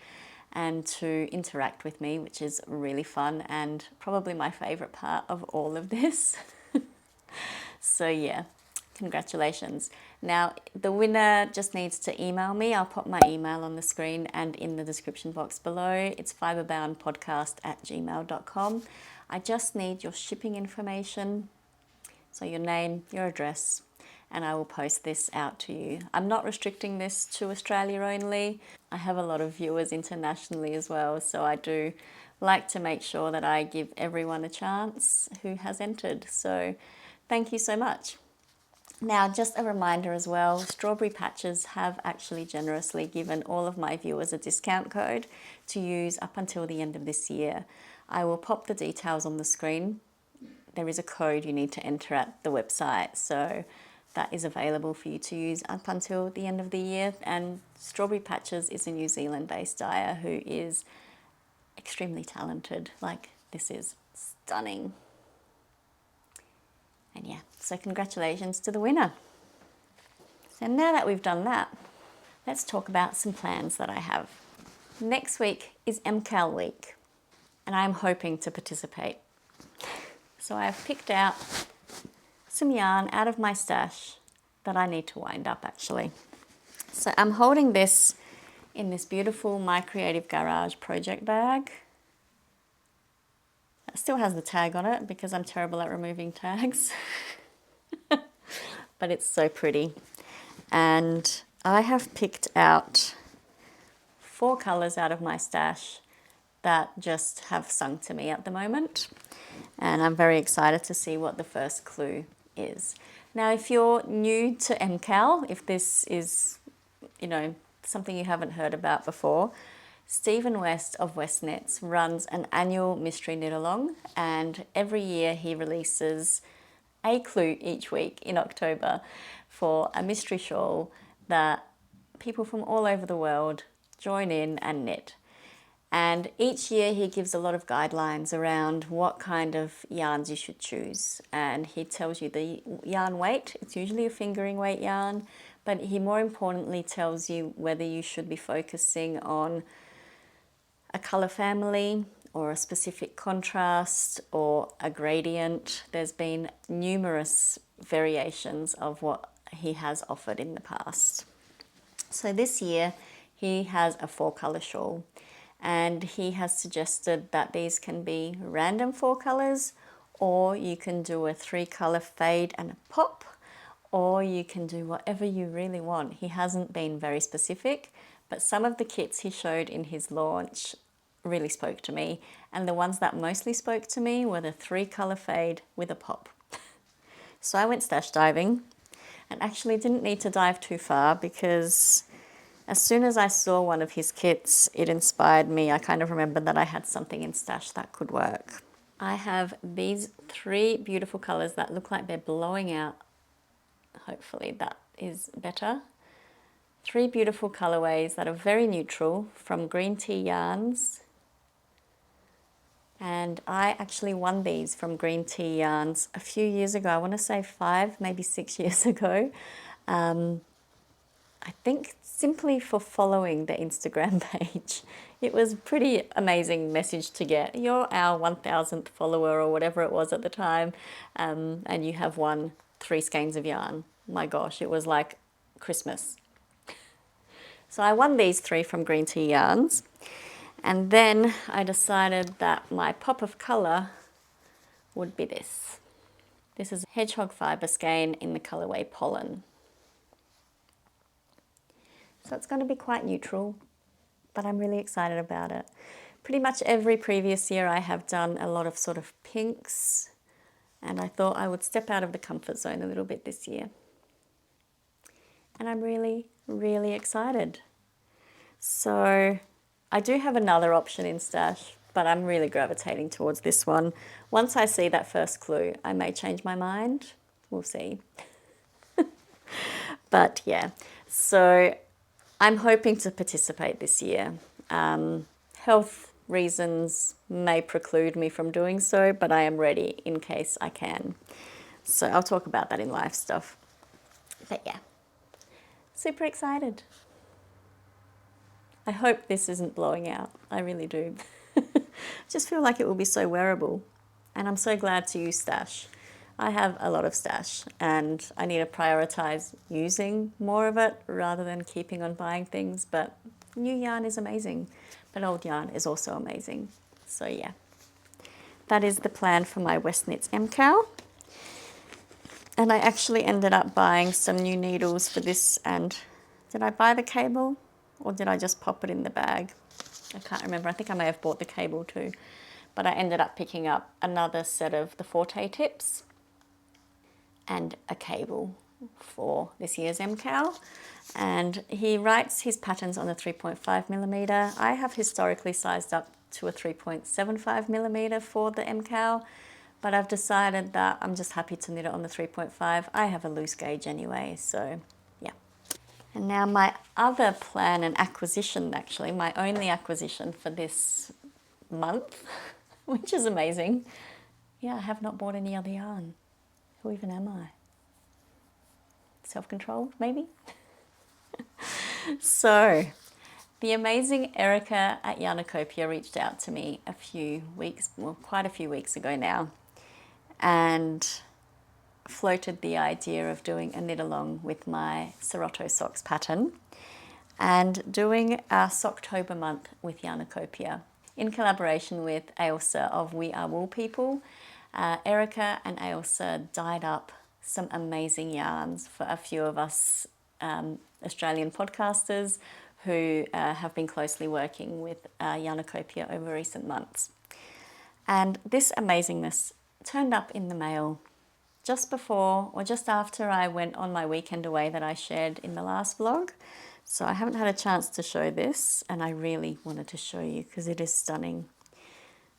and to interact with me, which is really fun and probably my favorite part of all of this. So yeah, congratulations. Now, the winner just needs to email me. I'll pop my email on the screen and in the description box below. It's fibreboundpodcast@gmail.com. I just need your shipping information, so your name, your address, and I will post this out to you. I'm not restricting this to Australia only. I have a lot of viewers internationally as well, so I do like to make sure that I give everyone a chance who has entered. So thank you so much. Now, just a reminder as well, Strawberry Patches have actually generously given all of my viewers a discount code to use up until the end of this year. I will pop the details on the screen. There is a code you need to enter at the website, so that is available for you to use up until the end of the year. And Strawberry Patches is a New Zealand-based dyer who is extremely talented. Like, this is stunning. And yeah, so congratulations to the winner. So now that we've done that, let's talk about some plans that I have. Next week is MusiKAL week, and I'm hoping to participate. So I have picked out some yarn out of my stash that I need to wind up actually. So I'm holding this in this beautiful My Creative Garage project bag. It still has the tag on it because I'm terrible at removing tags. But it's so pretty. And I have picked out 4 colours out of my stash that just have sung to me at the moment. And I'm very excited to see what the first clue is. Now, if you're new to MusiKAL, if this is, you know, something you haven't heard about before, Stephen West of West Knits runs an annual mystery knit along, and every year he releases a clue each week in October for a mystery shawl that people from all over the world join in and knit. And each year he gives a lot of guidelines around what kind of yarns you should choose. And he tells you the yarn weight. It's usually a fingering weight yarn, but he more importantly tells you whether you should be focusing on a colour family or a specific contrast or a gradient. There's been numerous variations of what he has offered in the past. So this year he has a 4-colour shawl, and he has suggested that these can be random 4 colours, or you can do a 3-colour fade and a pop, or you can do whatever you really want. He hasn't been very specific, but some of the kits he showed in his launch really spoke to me, and the ones that mostly spoke to me were the 3-colour fade with a pop. So I went stash diving, and actually didn't need to dive too far, because as soon as I saw one of his kits, it inspired me. I kind of remembered that I had something in stash that could work. I have these 3 beautiful colours that look like they're blowing out. Hopefully that is better. 3 beautiful colourways that are very neutral from Green Tea Yarns. And I actually won these from Green Tea Yarns a few years ago. I want to say 5, maybe 6 years ago. I think simply for following the Instagram page. It was a pretty amazing message to get. You're our 1000th follower or whatever it was at the time, and you have won 3 skeins of yarn. My gosh, it was like Christmas. So I won these 3 from Green Tea Yarns, and then I decided that my pop of colour would be this. This is Hedgehog Fibre skein in the colourway Pollen. So it's going to be quite neutral, but I'm really excited about it. Pretty much every previous year I have done a lot of sort of pinks, and I thought I would step out of the comfort zone a little bit this year. And I'm really, really excited. So I do have another option in stash, but I'm really gravitating towards this one. Once I see that first clue, I may change my mind. We'll see. But yeah, so I'm hoping to participate this year. Health reasons may preclude me from doing so, but I am ready in case I can. So I'll talk about that in live stuff. But yeah, super excited. I hope this isn't blowing out. I really do. I just feel like it will be so wearable, and I'm so glad to use stash. I have a lot of stash, and I need to prioritize using more of it rather than keeping on buying things. But new yarn is amazing, but old yarn is also amazing. So yeah, that is the plan for my West Knits MusiKAL. And I actually ended up buying some new needles for this. And did I buy the cable, or did I just pop it in the bag? I can't remember. I think I may have bought the cable too. But I ended up picking up another set of the Forte tips and a cable for this year's MusiKAL. And he writes his patterns on a 3.5mm. I have historically sized up to a 3.75mm for the MusiKAL, but I've decided that I'm just happy to knit it on the 3.5. I have a loose gauge anyway, so yeah. And now my other plan and acquisition, actually, my only acquisition for this month, which is amazing. Yeah, I have not bought any other yarn. Who even am I? Self-controlled, maybe? So, the amazing Erica at Yarniecopia reached out to me a few weeks, well, quite a few weeks ago now, and floated the idea of doing a knit along with my Seroto Socks pattern and doing a Socktober month with Yarniecopia in collaboration with Ailsa of We Are Wool People. Erica and Ailsa dyed up some amazing yarns for a few of us Australian podcasters who have been closely working with Yarniecopia over recent months. And this amazingness turned up in the mail just before or just after I went on my weekend away that I shared in the last vlog. So I haven't had a chance to show this, and I really wanted to show you because it is stunning.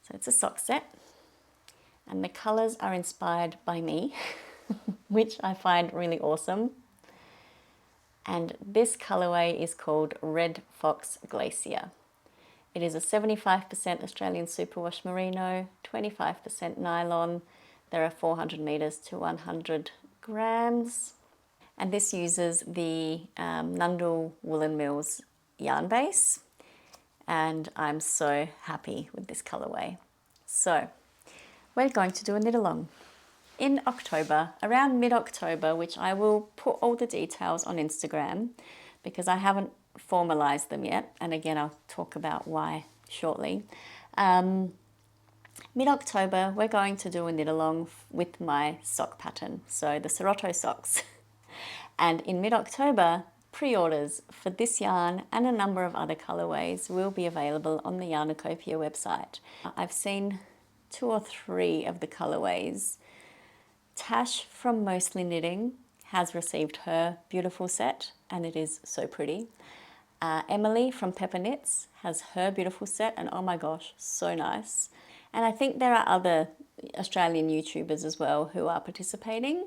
So it's a sock set, and the colours are inspired by me, which I find really awesome. And this colourway is called Red Fox Glacier. It is a 75% Australian superwash merino, 25% nylon. There are 400 meters to 100 grams. And this uses the Nundle Woolen Mills yarn base. And I'm so happy with this colorway. So we're going to do a knit along. In October, around mid-October, which I will put all the details on Instagram because I haven't formalized them yet. And again, I'll talk about why shortly. Mid-October, we're going to do a knit along with my sock pattern. So the Seroto socks. And in mid-October, pre-orders for this yarn and a number of other colorways will be available on the Yarniecopia website. I've seen 2 or 3 of the colorways. Tash from Mostly Knitting has received her beautiful set and it is so pretty. Emily from PetiteKnit has her beautiful set and oh my gosh, so nice. And I think there are other Australian YouTubers as well who are participating.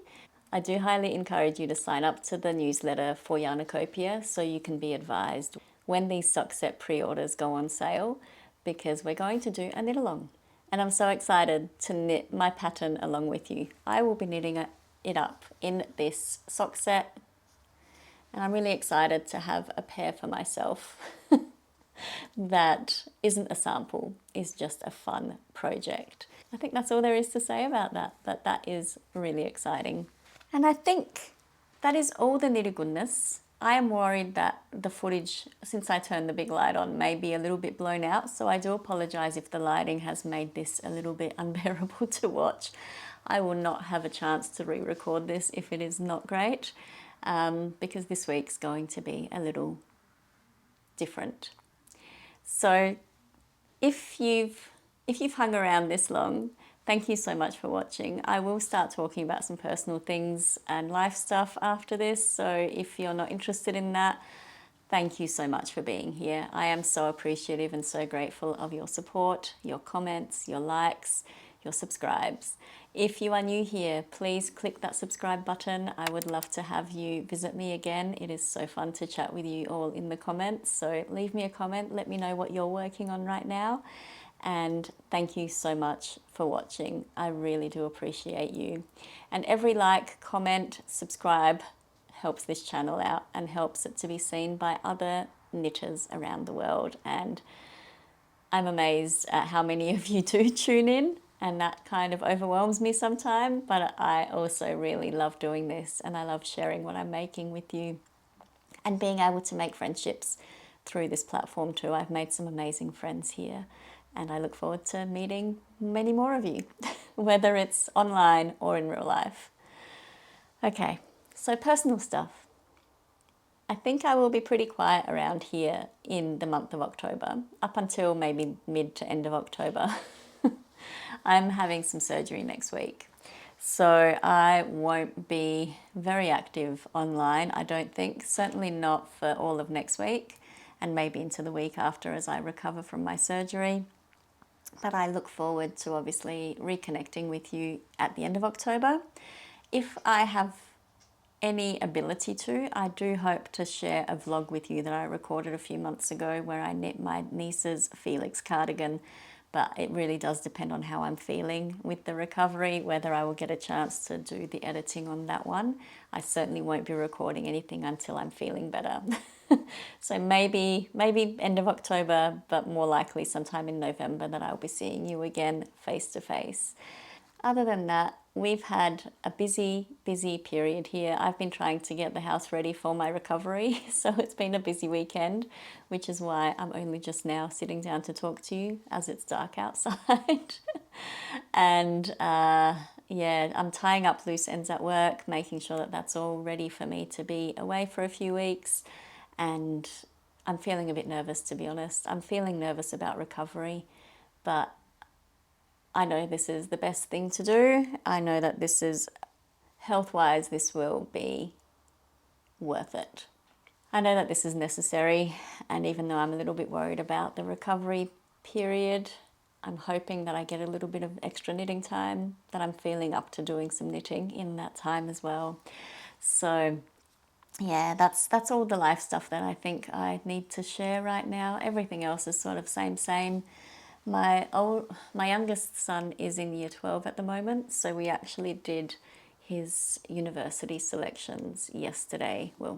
I do highly encourage you to sign up to the newsletter for Yarniecopia so you can be advised when these sock set pre-orders go on sale because we're going to do a knit along. And I'm so excited to knit my pattern along with you. I will be knitting it up in this sock set and I'm really excited to have a pair for myself that isn't a sample, is just a fun project. I think that's all there is to say about that, but that is really exciting. And I think that is all the knitty goodness. I am worried that the footage, since I turned the big light on, may be a little bit blown out. So I do apologise if the lighting has made this a little bit unbearable to watch. I will not have a chance to re-record this if it is not great, because this week's going to be a little different. So if you've hung around this long, thank you so much for watching. I will start talking about some personal things and life stuff after this, so if you're not interested in that, thank you so much for being here. I am so appreciative and so grateful of your support, your comments, your likes, your subscribes. If you are new here, please click that subscribe button. I would love to have you visit me again. It is so fun to chat with you all in the comments, so leave me a comment, let me know what you're working on right now. And thank you so much for watching. I really do appreciate you. And every like, comment, subscribe helps this channel out and helps it to be seen by other knitters around the world. And I'm amazed at how many of you do tune in, and that kind of overwhelms me sometimes. But I also really love doing this and I love sharing what I'm making with you and being able to make friendships through this platform too. I've made some amazing friends here. And I look forward to meeting many more of you, whether it's online or in real life. Okay, so personal stuff. I think I will be pretty quiet around here in the month of October, up until maybe mid to end of October. I'm having some surgery next week, so I won't be very active online, I don't think. Certainly not for all of next week, and maybe into the week after as I recover from my surgery. But I look forward to obviously reconnecting with you at the end of October. If I have any ability to, I do hope to share a vlog with you that I recorded a few months ago where I knit my niece's Felix cardigan, but it really does depend on how I'm feeling with the recovery, whether I will get a chance to do the editing on that one. I certainly won't be recording anything until I'm feeling better. So maybe end of October, but more likely sometime in November that I'll be seeing you again face to face. Other than that, we've had a busy period here. I've been trying to get the house ready for my recovery, so it's been a busy weekend, which is why I'm only just now sitting down to talk to you as it's dark outside. And yeah, I'm tying up loose ends at work, making sure that that's all ready for me to be away for a few weeks. And I'm feeling a bit nervous, to be honest. I'm feeling nervous about recovery, but I know this is the best thing to do. I know that this is, health-wise, this will be worth it. I know that this is necessary, and even though I'm a little bit worried about the recovery period, I'm hoping that I get a little bit of extra knitting time, that I'm feeling up to doing some knitting in that time as well. So yeah, that's all the life stuff that I think I need to share right now. Everything else is sort of same. My youngest son is in year 12 at the moment, so we actually did his university selections yesterday. Well,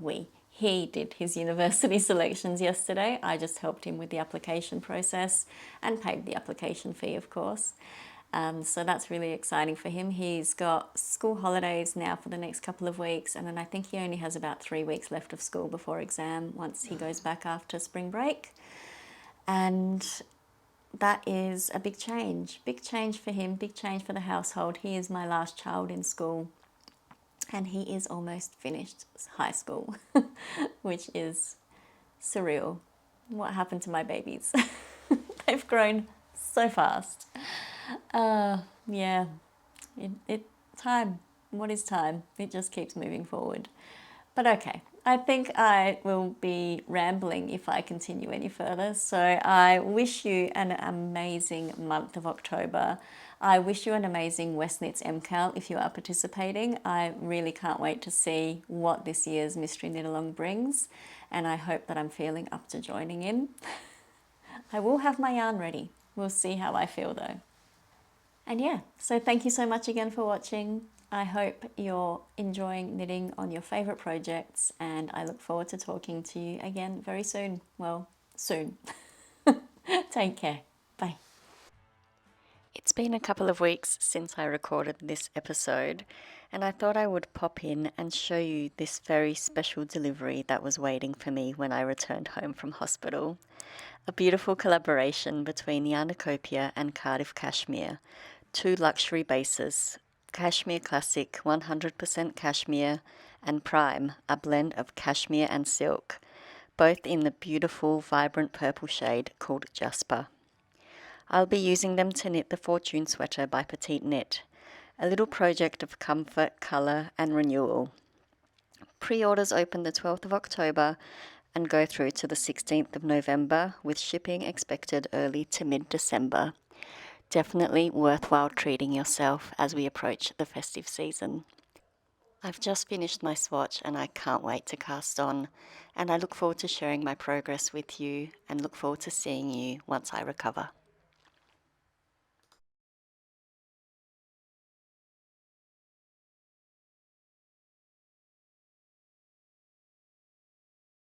he did his university selections yesterday. I just helped him with the application process and paid the application fee, of course. So that's really exciting for him. He's got school holidays now for the next couple of weeks, and then I think he only has about 3 weeks left of school before exam once he goes back after spring break. And that is a big change for him, big change for the household. He is my last child in school, and he is almost finished high school, which is surreal. What happened to my babies? They've grown so fast. Yeah, time. What is time? It just keeps moving forward. But okay, I think I will be rambling if I continue any further. So I wish you an amazing month of October. I wish you an amazing Westknits MusiKAL if you are participating. I really can't wait to see what this year's Mystery Knit Along brings, and I hope that I'm feeling up to joining in. I will have my yarn ready. We'll see how I feel though. And yeah, so thank you so much again for watching. I hope you're enjoying knitting on your favourite projects, and I look forward to talking to you again very soon. Well, soon. Take care. Bye. It's been a couple of weeks since I recorded this episode, and I thought I would pop in and show you this very special delivery that was waiting for me when I returned home from hospital. A beautiful collaboration between Yarniecopia and Cardiff Cashmere, two luxury bases, Cashmere Classic 100% cashmere and Prime, a blend of cashmere and silk, both in the beautiful vibrant purple shade called Jasper. I'll be using them to knit the Fortune Sweater by PetiteKnit, a little project of comfort, colour and renewal. Pre-orders open the 12th of October and go through to the 16th of November, with shipping expected early to mid-December. Definitely worthwhile treating yourself as we approach the festive season. I've just finished my swatch and I can't wait to cast on, and I look forward to sharing my progress with you and look forward to seeing you once I recover.